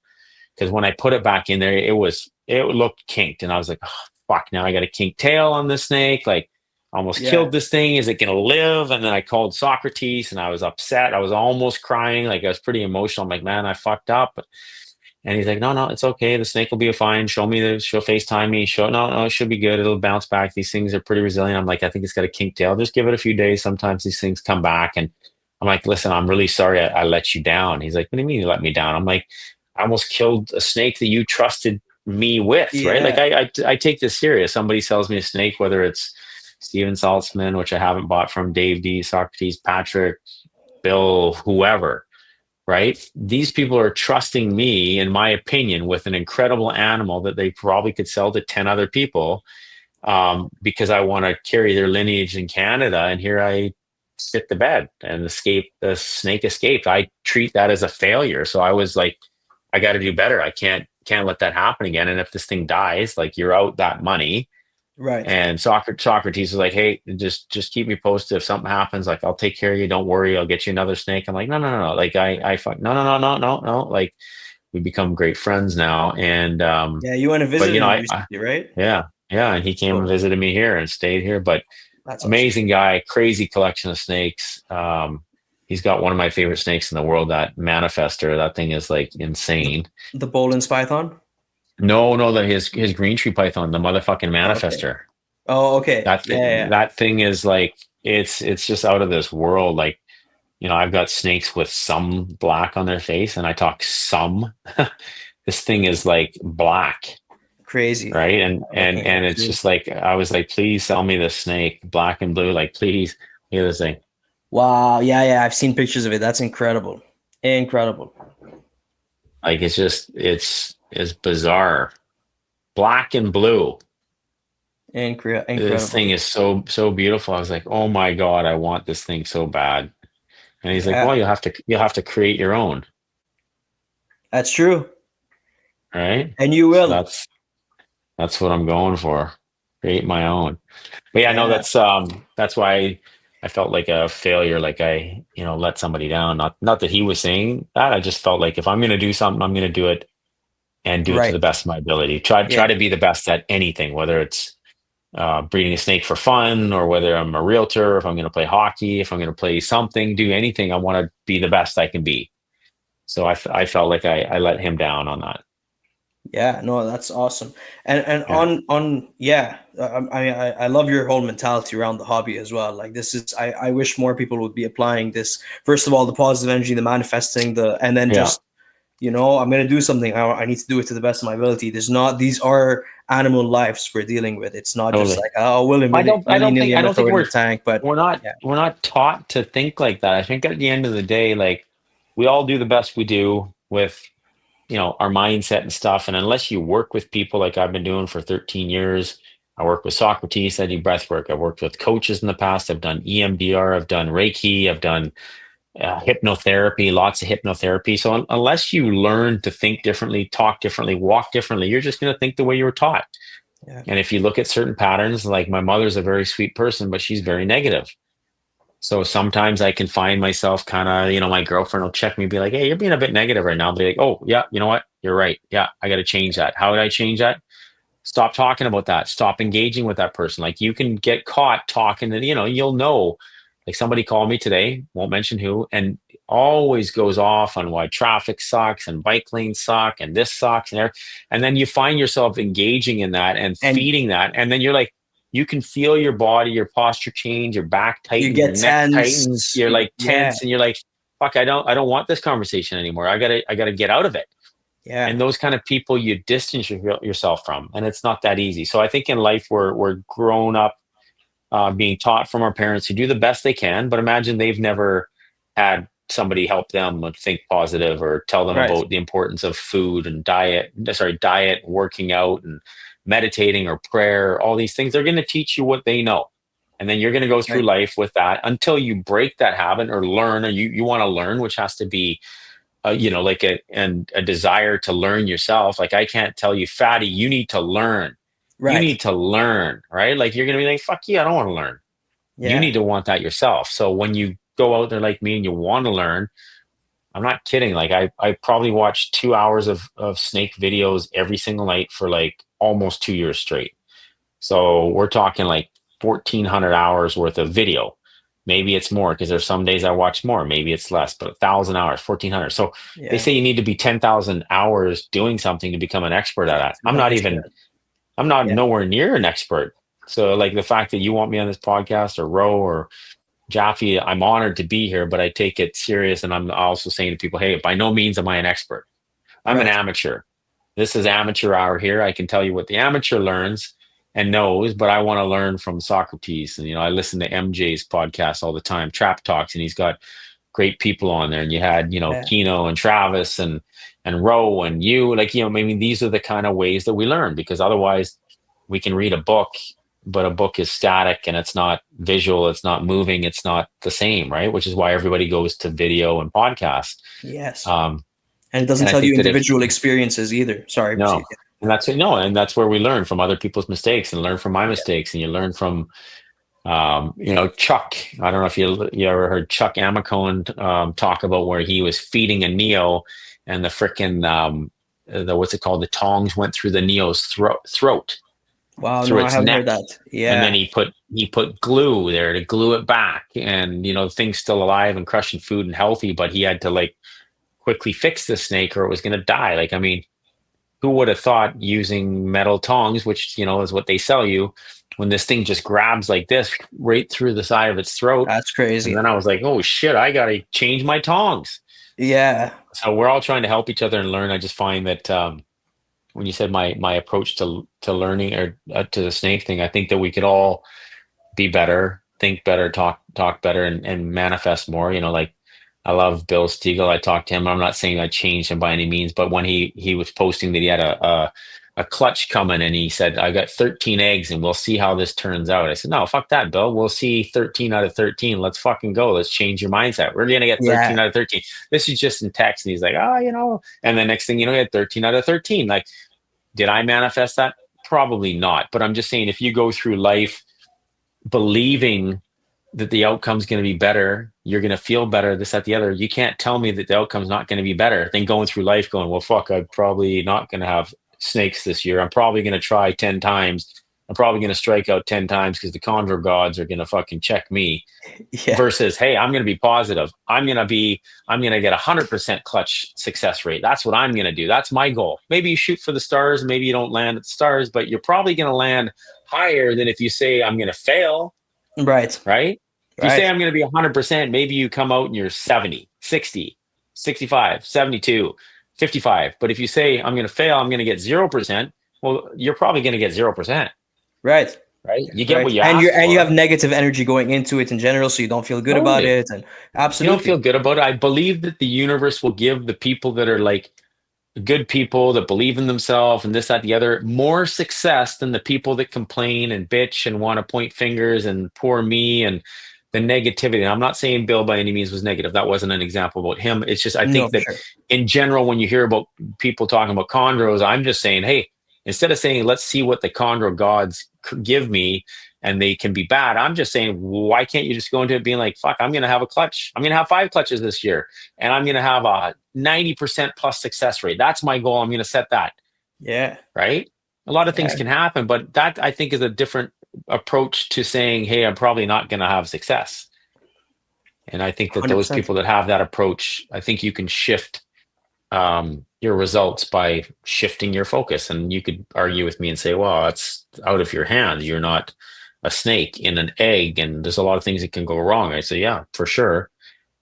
because when I put it back in there, it looked kinked, and I was like, oh, fuck, now I got a kink tail on this snake. Like, almost Yeah. killed this thing. Is it gonna live? And then I called Socrates, and I was upset. I was almost crying. Like, I was pretty emotional. I'm like, man, I fucked up. And he's like, no, no, it's okay. The snake will be fine. She'll FaceTime me. No, it should be good. It'll bounce back. These things are pretty resilient. I'm like, I think it's got a kink tail. Just give it a few days. Sometimes these things come back. And I'm like, listen, I'm really sorry I let you down. He's like, what do you mean you let me down? I'm like, I almost killed a snake that you trusted me with, right? Like, Yeah. I take this serious. Somebody sells me a snake, whether it's Steven Saltzman, which I haven't bought from, Dave D, Socrates, Patrick, Bill, whoever, right? These people are trusting me, in my opinion, with an incredible animal that they probably could sell to 10 other people, because I want to carry their lineage in Canada. And here I sit the bed and the snake escaped. I treat that as a failure. So I was like, I got to do better. I can't let that happen again. And if this thing dies, like, you're out that money. Right. And Socrates was like, "Hey, just keep me posted. If something happens, like, I'll take care of you. Don't worry. I'll get you another snake." I'm like, "No, no, no, no. Like, I fuck, no, no, no, no, no, no." Like, we become great friends now. And Yeah. You went to but visit him I recently, right? yeah, yeah. And he came and So visited me here and stayed here. But that's awesome. amazing guy, crazy collection of snakes. He's got one of my favorite snakes in the world, that manifester. That thing is like The, insane. the Bolin's Python. No, no, that his green tree python, the motherfucking Oh, okay. manifester. Oh, okay. That Yeah. thing, Yeah. that thing is like, it's just out of this world. Like, I've got snakes with some black on their face, and I talk some. This thing is like black, Crazy. right? And and Okay. and it's just like, I was like, please sell me this snake, black and blue. Like, please, look at this thing. Wow. Yeah. Yeah. I've seen pictures of it. That's incredible. Incredible. Like, it's bizarre, black and blue. This thing Incredible. is so beautiful. I was like, oh my God, I want this thing so bad. And he's like, Yeah. well, you'll have to create your own, That's true. right? And you So will. that's what I'm going for. Create my own. But yeah, no, Yeah. that's why I felt like a failure, like I, let somebody down. Not that he was saying that. I just felt like, if I'm gonna do something, I'm gonna do it, and do it to Right. the best of my ability. Try Yeah. to be the best at anything, whether it's breeding a snake for fun, or whether I'm a realtor, if I'm gonna play hockey, if I'm gonna play something, do anything, I want to be the best I can be. So I felt like I let him down on that. Yeah, no, that's awesome. And Yeah, on yeah, I love your whole mentality around the hobby as well. Like this is I wish more people would be applying this. First of all, the positive energy, the manifesting, the and then yeah, just I'm gonna do something. I need to do it to the best of my ability. There's not these are animal lives we're dealing with. It's not just totally. like oh willy nilly I I'm gonna don't throw think it in the tank. But yeah, we're not taught to think like that. I think at the end of the day, like we all do the best we do with our mindset and stuff. And unless you work with people like I've been doing for 13 years, I work with Socrates, I do breath work. I've worked with coaches in the past. I've done EMDR, I've done Reiki, I've done hypnotherapy, lots of hypnotherapy. So unless you learn to think differently, talk differently, walk differently, you're just going to think the way you were taught. yeah, And if you look at certain patterns, like my mother's a very sweet person, but she's very negative. So sometimes I can find myself kind of, my girlfriend will check me and be like, hey, you're being a bit negative right now. I'll be like, oh, yeah, you know what? You're right. Yeah, I got to change that. How would I change that? Stop talking about that. Stop engaging with that person. Like you can get caught talking and, you'll know. Like somebody called me today, won't mention who, and always goes off on why traffic sucks and bike lanes suck and this sucks and then you find yourself engaging in that and and feeding that. And then you're like, you can feel your body, your posture change, your back you tightens, your get neck tightens, tense. you're like Yeah, tense and you're like, fuck, I don't want this conversation anymore. I gotta get out of it. yeah, And those kind of people you distance yourself from, and it's not that easy. So I think in life we're grown up, being taught from our parents to do the best they can, but imagine they've never had somebody help them think positive or tell them right, about the importance of food and diet, working out and meditating or prayer, all these things. They're going to teach you what they know, and then you're going to go through right, life with that until you break that habit or learn, or you want to learn, which has to be like a desire to learn yourself. Like I can't tell you, fatty, you need to learn. You right. need to learn, right? Like you're gonna be like, fuck you, I don't want to learn. You Yeah, need to want that yourself. So when you go out there like me and you want to learn, I'm not kidding. Like I probably watched 2 hours of snake videos every single night for like almost 2 years straight. So we're talking like 1,400 hours worth of video. Maybe it's more because there's some days I watch more. Maybe it's less, but 1,000 hours, 1,400. So they yeah. say you need to be 10,000 hours doing something to become an expert at it. To become an expert. I'm not Yeah, nowhere near an expert. So like the fact that you want me on this podcast or Ro or Jaffe, I'm honored to be here, but I take it serious. And I'm also saying to people, hey, by no means am I an expert. I'm an right. amateur. This is amateur hour here. I can tell you what the amateur learns and knows, but I want to learn from Socrates. And, I listen to MJ's podcast all the time, Trap Talks, and he's got great people on there. And you had, Yeah, Keno and Travis and Ro and you, like, maybe these are the kind of ways that we learn, because otherwise we can read a book, but a book is static and it's not visual, it's not moving, it's not the same, right? Which is why everybody goes to video and podcasts. yes. Um, And it doesn't and I tell you think that if individual experiences either. Sorry, no, proceed. and that's where we learn from other people's mistakes and learn from my Yeah. mistakes, and you learn from, Chuck. I don't know if you ever heard Chuck Amicone talk about where he was feeding a Neo, and the frickin' the what's it called? The tongs went through the Neo's throat Wow, through no, I its haven't neck, heard that. and then Yeah, he put glue there to glue it back, and the thing's still alive and crushing food and healthy, but he had to like quickly fix the snake or it was going to die. Like, I mean, who would have thought using metal tongs, which is what they sell you, when this thing just grabs like this right through the side of its throat. that's And crazy. then I was like, oh shit, I gotta change my tongs. Yeah, So we're all trying to help each other and learn. I just find that when you said my approach to learning, or to the snake thing, I think that we could all be better, think better, talk better, and manifest more. Like I love Bill Stiegel. I talked to him. I'm not saying I changed him by any means, but when he was posting that he had a clutch coming, and he said, I got 13 eggs and we'll see how this turns out. I said, no, fuck that, Bill. We'll see 13 out of 13. Let's fucking go. Let's change your mindset. We're gonna get yeah, 13 out of 13. This is just in text. And he's like, and the next thing you know, he had 13 out of 13. Like, did I manifest that? Probably not. But I'm just saying, if you go through life believing that the outcome's going to be better, you're going to feel better, this, that, the other. You can't tell me that the outcome's not going to be better than going through life going, well, fuck, I'm probably not going to have snakes this year. I'm probably going to try 10 times I'm probably going to strike out 10 times because the chondro gods are going to fucking check me. Yeah. Versus, hey, I'm going to be positive. I'm going to get 100% clutch success rate. That's what I'm going to do. That's my goal. Maybe you shoot for the stars. Maybe you don't land at the stars, but you're probably going to land higher than if you say, I'm going to fail, Right. right? If you say Right. I'm going to be 100%, maybe you come out and you're 70, 60, 65, 72, 55. But if you say I'm going to fail, I'm going to get 0%, well, you're probably going to get 0%, Right. right? You get what Right. you And ask you have for. negative energy going into it in general, so you don't feel good about Totally. it. And You don't absolutely. feel good about it. I believe that the universe will give the people that are like good people that believe in themselves and this, that, the other, more success than the people that complain and bitch and want to point fingers and poor me and the negativity. And I'm not saying Bill by any means was negative. That wasn't an example about him. It's just, I No, think for that sure. in general, when you hear about people talking about chondros, I'm just saying, hey, instead of saying, let's see what the chondro gods give me and they can be bad, I'm just saying, why can't you just go into it being like, fuck, I'm going to have a clutch. I'm going to have 5 clutches this year and I'm going to have a 90% plus success rate. That's my goal. I'm going to set that, Yeah. right? A lot of things Yeah. can happen, but that I think is a different approach to saying, hey, I'm probably not going to have success. And I think that those 100%. people that have that approach, I think you can shift your results by shifting your focus. And you could argue with me and say, well, that's out of your hands. You're not a snake in an egg, and there's a lot of things that can go wrong. I say, yeah, for sure.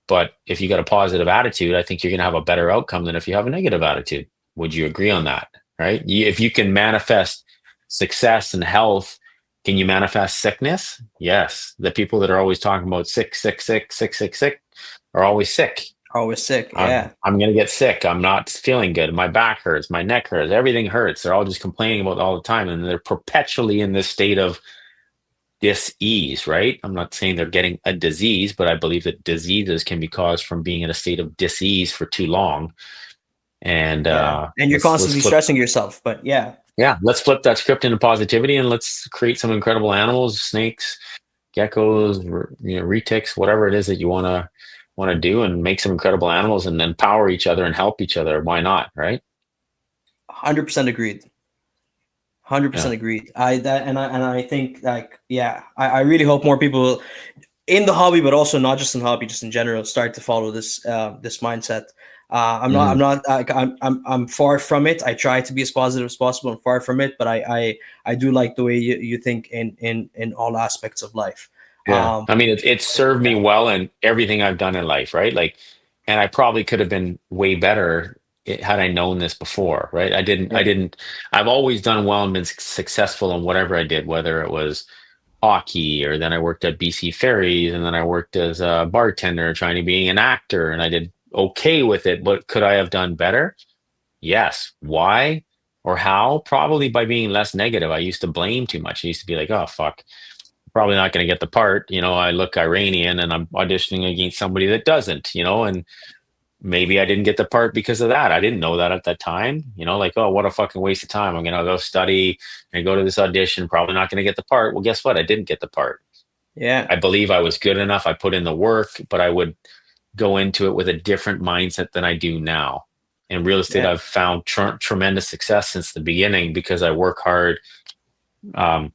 But if you got a positive attitude, I think you're going to have a better outcome than if you have a negative attitude. Would you agree on that? Right? If you can manifest success and health, can you manifest sickness? Yes. The people that are always talking about sick, sick, sick, sick, sick, sick are always sick. Always sick. I'm Yeah. I'm gonna get sick. I'm not feeling good. My back hurts. My neck hurts. Everything hurts. They're all just complaining about it all the time, and they're perpetually in this state of dis-ease, right? I'm not saying they're getting a disease, but I believe that diseases can be caused from being in a state of dis-ease for too long. And Yeah. And you're let's constantly flip, stressing yourself. But yeah. yeah, let's flip that script into positivity and let's create some incredible animals, snakes, geckos, retics, whatever it is that you want to do, and make some incredible animals and empower each other and help each other. Why not, right? 100% agreed. Hundred Yeah. percent agreed. I think like yeah, I really hope more people in the hobby, but also not just in hobby, just in general, start to follow this mindset. I'm Hmm. not I'm far from it. I try to be as positive as possible. I'm far from it, but I do like the way you think in all aspects of life. Yeah. Um, I mean, it's served me yeah, well in everything I've done in life, right? Like, and I probably could have been way better had I known this before, right? yeah. I've always done well and been successful in whatever I did, whether it was hockey or then I worked at BC Ferries and then I worked as a bartender trying to be an actor and I did okay with it, but could I have done better? Yes. Why or how? Probably by being less negative. I used to blame too much. I used to be like, oh, fuck, probably not going to get the part. I look Iranian and I'm auditioning against somebody that doesn't, and maybe I didn't get the part because of that. I didn't know that at that time, like, oh, what a fucking waste of time. I'm going to go study and go to this audition, probably not going to get the part. Well, guess what? I didn't get the part. Yeah, I believe I was good enough. I put in the work, but I would go into it with a different mindset than I do now. In real estate, yeah, I've found tremendous success since the beginning because I work hard. Um,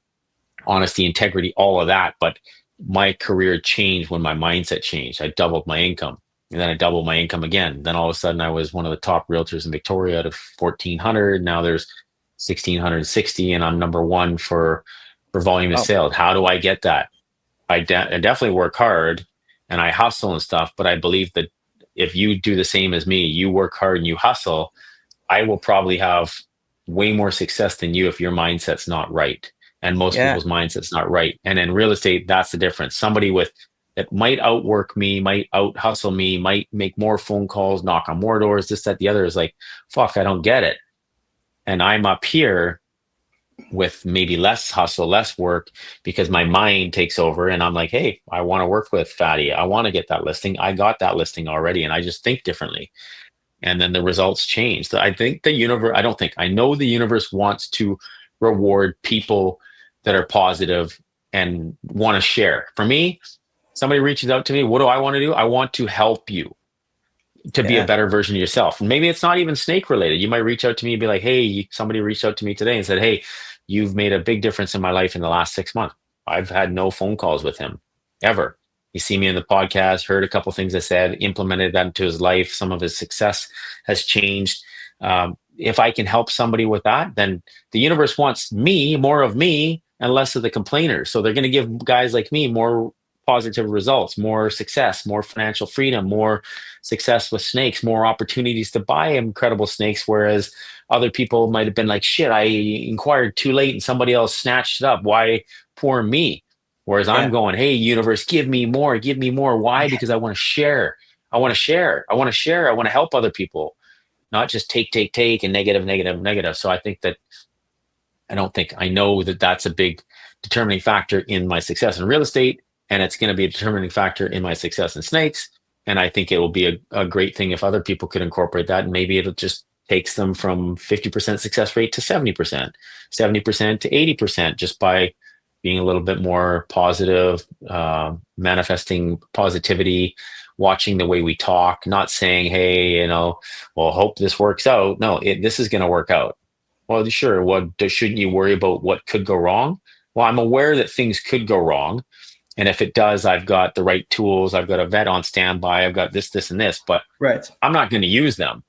Honesty, integrity, all of that. But my career changed when my mindset changed. I doubled my income and then I doubled my income again. Then all of a sudden I was one of the top realtors in Victoria out of 1,400. Now there's 1,660 and I'm number one for volume of oh, sales. How do I get that? I definitely work hard and I hustle and stuff, but I believe that if you do the same as me, you work hard and you hustle, I will probably have way more success than you if your mindset's not right. And most yeah, people's mindset's not right. And in real estate, that's the difference. Somebody with that might outwork me, might out hustle me, might make more phone calls, knock on more doors, this, that, the other is like, fuck, I don't get it. And I'm up here with maybe less hustle, less work because my mind takes over and I'm like, hey, I want to work with Fatty. I want to get that listing. I got that listing already. And I just think differently and then the results change. So I think the universe, I don't think, I know the universe wants to reward people that are positive and want to share. For me, somebody reaches out to me, what do I want to do? I want to help you to be a yeah, better version of yourself. And maybe it's not even snake related. You might reach out to me and be like, hey, somebody reached out to me today and said, hey, you've made a big difference in my life in the last 6 months. I've had no phone calls with him ever. You see me in the podcast, heard a couple things I said, implemented that into his life. Some of his success has changed. If I can help somebody with that, then the universe wants me, more of me, and less of the complainers. So they're going to give guys like me more positive results, more success, more financial freedom, more success with snakes, more opportunities to buy incredible snakes. Whereas other people might have been like, shit, I inquired too late and somebody else snatched it up. Why poor me? Whereas I'm Yeah. going, hey, universe, give me more, give me more. Why? Because I want to share. I want to share. I want to share. I want to help other people, not just take, and negative, negative, negative. So I think that I know that that's a big determining factor in my success in real estate, and it's going to be a determining factor in my success in snakes. And I think it will be a great thing if other people could incorporate that. And maybe it'll just takes them from 50% success rate to 70%, 70% to 80%, just by being a little bit more positive, manifesting positivity, watching the way we talk, not saying, hey, well, hope this works out. No, this is going to work out. Well, sure. Shouldn't you worry about what could go wrong? Well, I'm aware that things could go wrong. And if it does, I've got the right tools. I've got a vet on standby. I've got this, and this, but Right. I'm not going to use them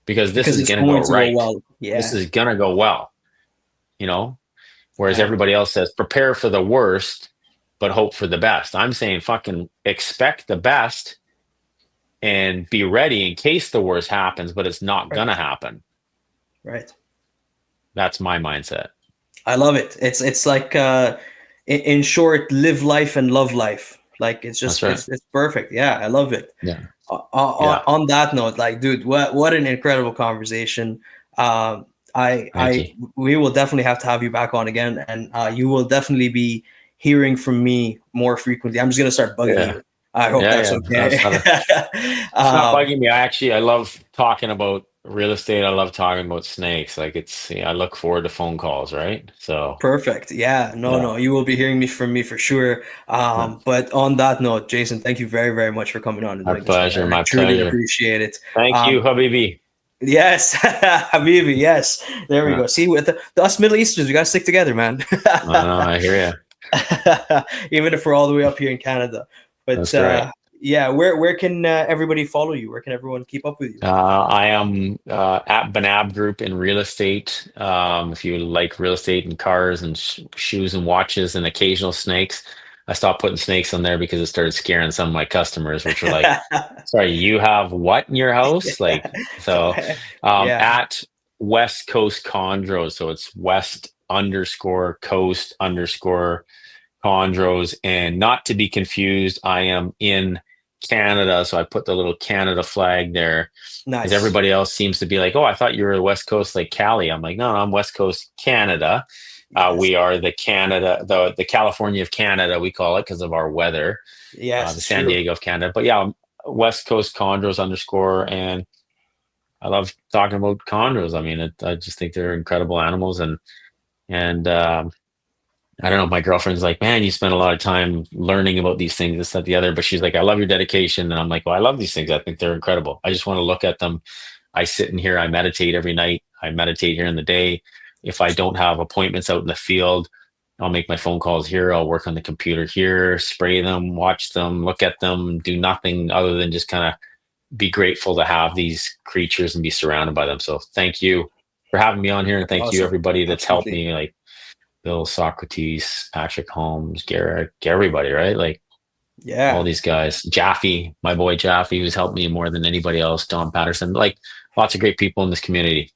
because this Because is it's going to go going to go right. well. This Yeah. is going to go well, whereas Yeah. everybody else says prepare for the worst, but hope for the best. I'm saying fucking expect the best and be ready in case the worst happens, but it's not going to Right. happen. Right. That's my mindset. I love it. It's like in short, live life and love life. Like it's That's just right. it's perfect. Yeah, I love it. Yeah. Yeah. On that note, like, dude, what an incredible conversation. Thank you. We will definitely have to have you back on again, and you will definitely be hearing from me more frequently. I'm just gonna start bugging Yeah. you. I hope Yeah. that's Yeah. okay. It's not um, bugging me. I love talking about real estate. I love talking about snakes. Like I look forward to phone calls, right? So Perfect. Yeah. No, yeah. no. You will be hearing me from me for sure. Yeah. But on that note, Jason, thank you very, very much for coming on and My doing this, man. pleasure. I My truly pleasure. appreciate it. Thank you, Um, Habibi. yes, Habibi. Yes. There we Yeah. go. See, with us Middle Easterns, we gotta stick together, man. I hear you. Even if we're all the way up here in Canada. But That's right. yeah, where can everybody follow you? Where can everyone keep up with you? I am at Binab Group in real estate. If you like real estate and cars and shoes and watches and occasional snakes, I stopped putting snakes on there because it started scaring some of my customers, which were like, "Sorry, you have what in your house?" Like, so Yeah. at West Coast Chondros, so it's West_Coast_Chondros, and not to be confused, I am in Canada, so I put the little Canada flag there because Nice. everybody else seems to be like, "Oh, I thought you were West Coast like Cali." I'm like, "No, no, I'm West Coast Canada. Yes. We are the California of Canada. We call it because of our weather, Yes, the it's San true. Diego of Canada." But yeah, West Coast Chondros _, and I love talking about chondros. I mean, I just think they're incredible animals, and I don't know. My girlfriend's like, man, you spend a lot of time learning about these things, this, that, the other. But she's like, I love your dedication. And I'm like, well, I love these things. I think they're incredible. I just want to look at them. I sit in here, I meditate every night. I meditate here in the day. If I don't have appointments out in the field, I'll make my phone calls here. I'll work on the computer here, spray them, watch them, look at them, do nothing other than just kind of be grateful to have these creatures and be surrounded by them. So thank you for having me on here. And thank you, Awesome. everybody that's helped Absolutely. me. Like, Bill Socrates, Patrick Holmes, Garrett, everybody, right? Like all Yeah. these guys. Jaffe, my boy Jaffe, who's helped me more than anybody else. Don Patterson, like lots of great people in this community.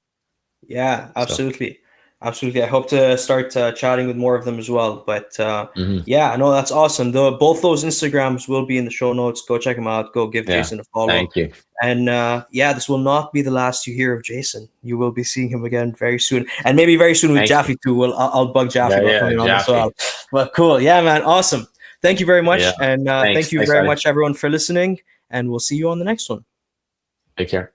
Yeah, So, absolutely. Absolutely. I hope to start chatting with more of them as well. But mhm. yeah, no, that's awesome. Both those Instagrams will be in the show notes. Go check them out. Go give Yeah, Jason a follow. thank you. And yeah, this will not be the last you hear of Jason. You will be seeing him again very soon, and maybe very soon with Thank you. Jaffe too. I'll bug Jaffe Yeah, about yeah, coming on as Jaffe. well. But cool, yeah, man, awesome. Thank you very Yeah, much, and thanks. thank you Thanks, very buddy. much everyone for listening. And we'll see you on the next one. Take care.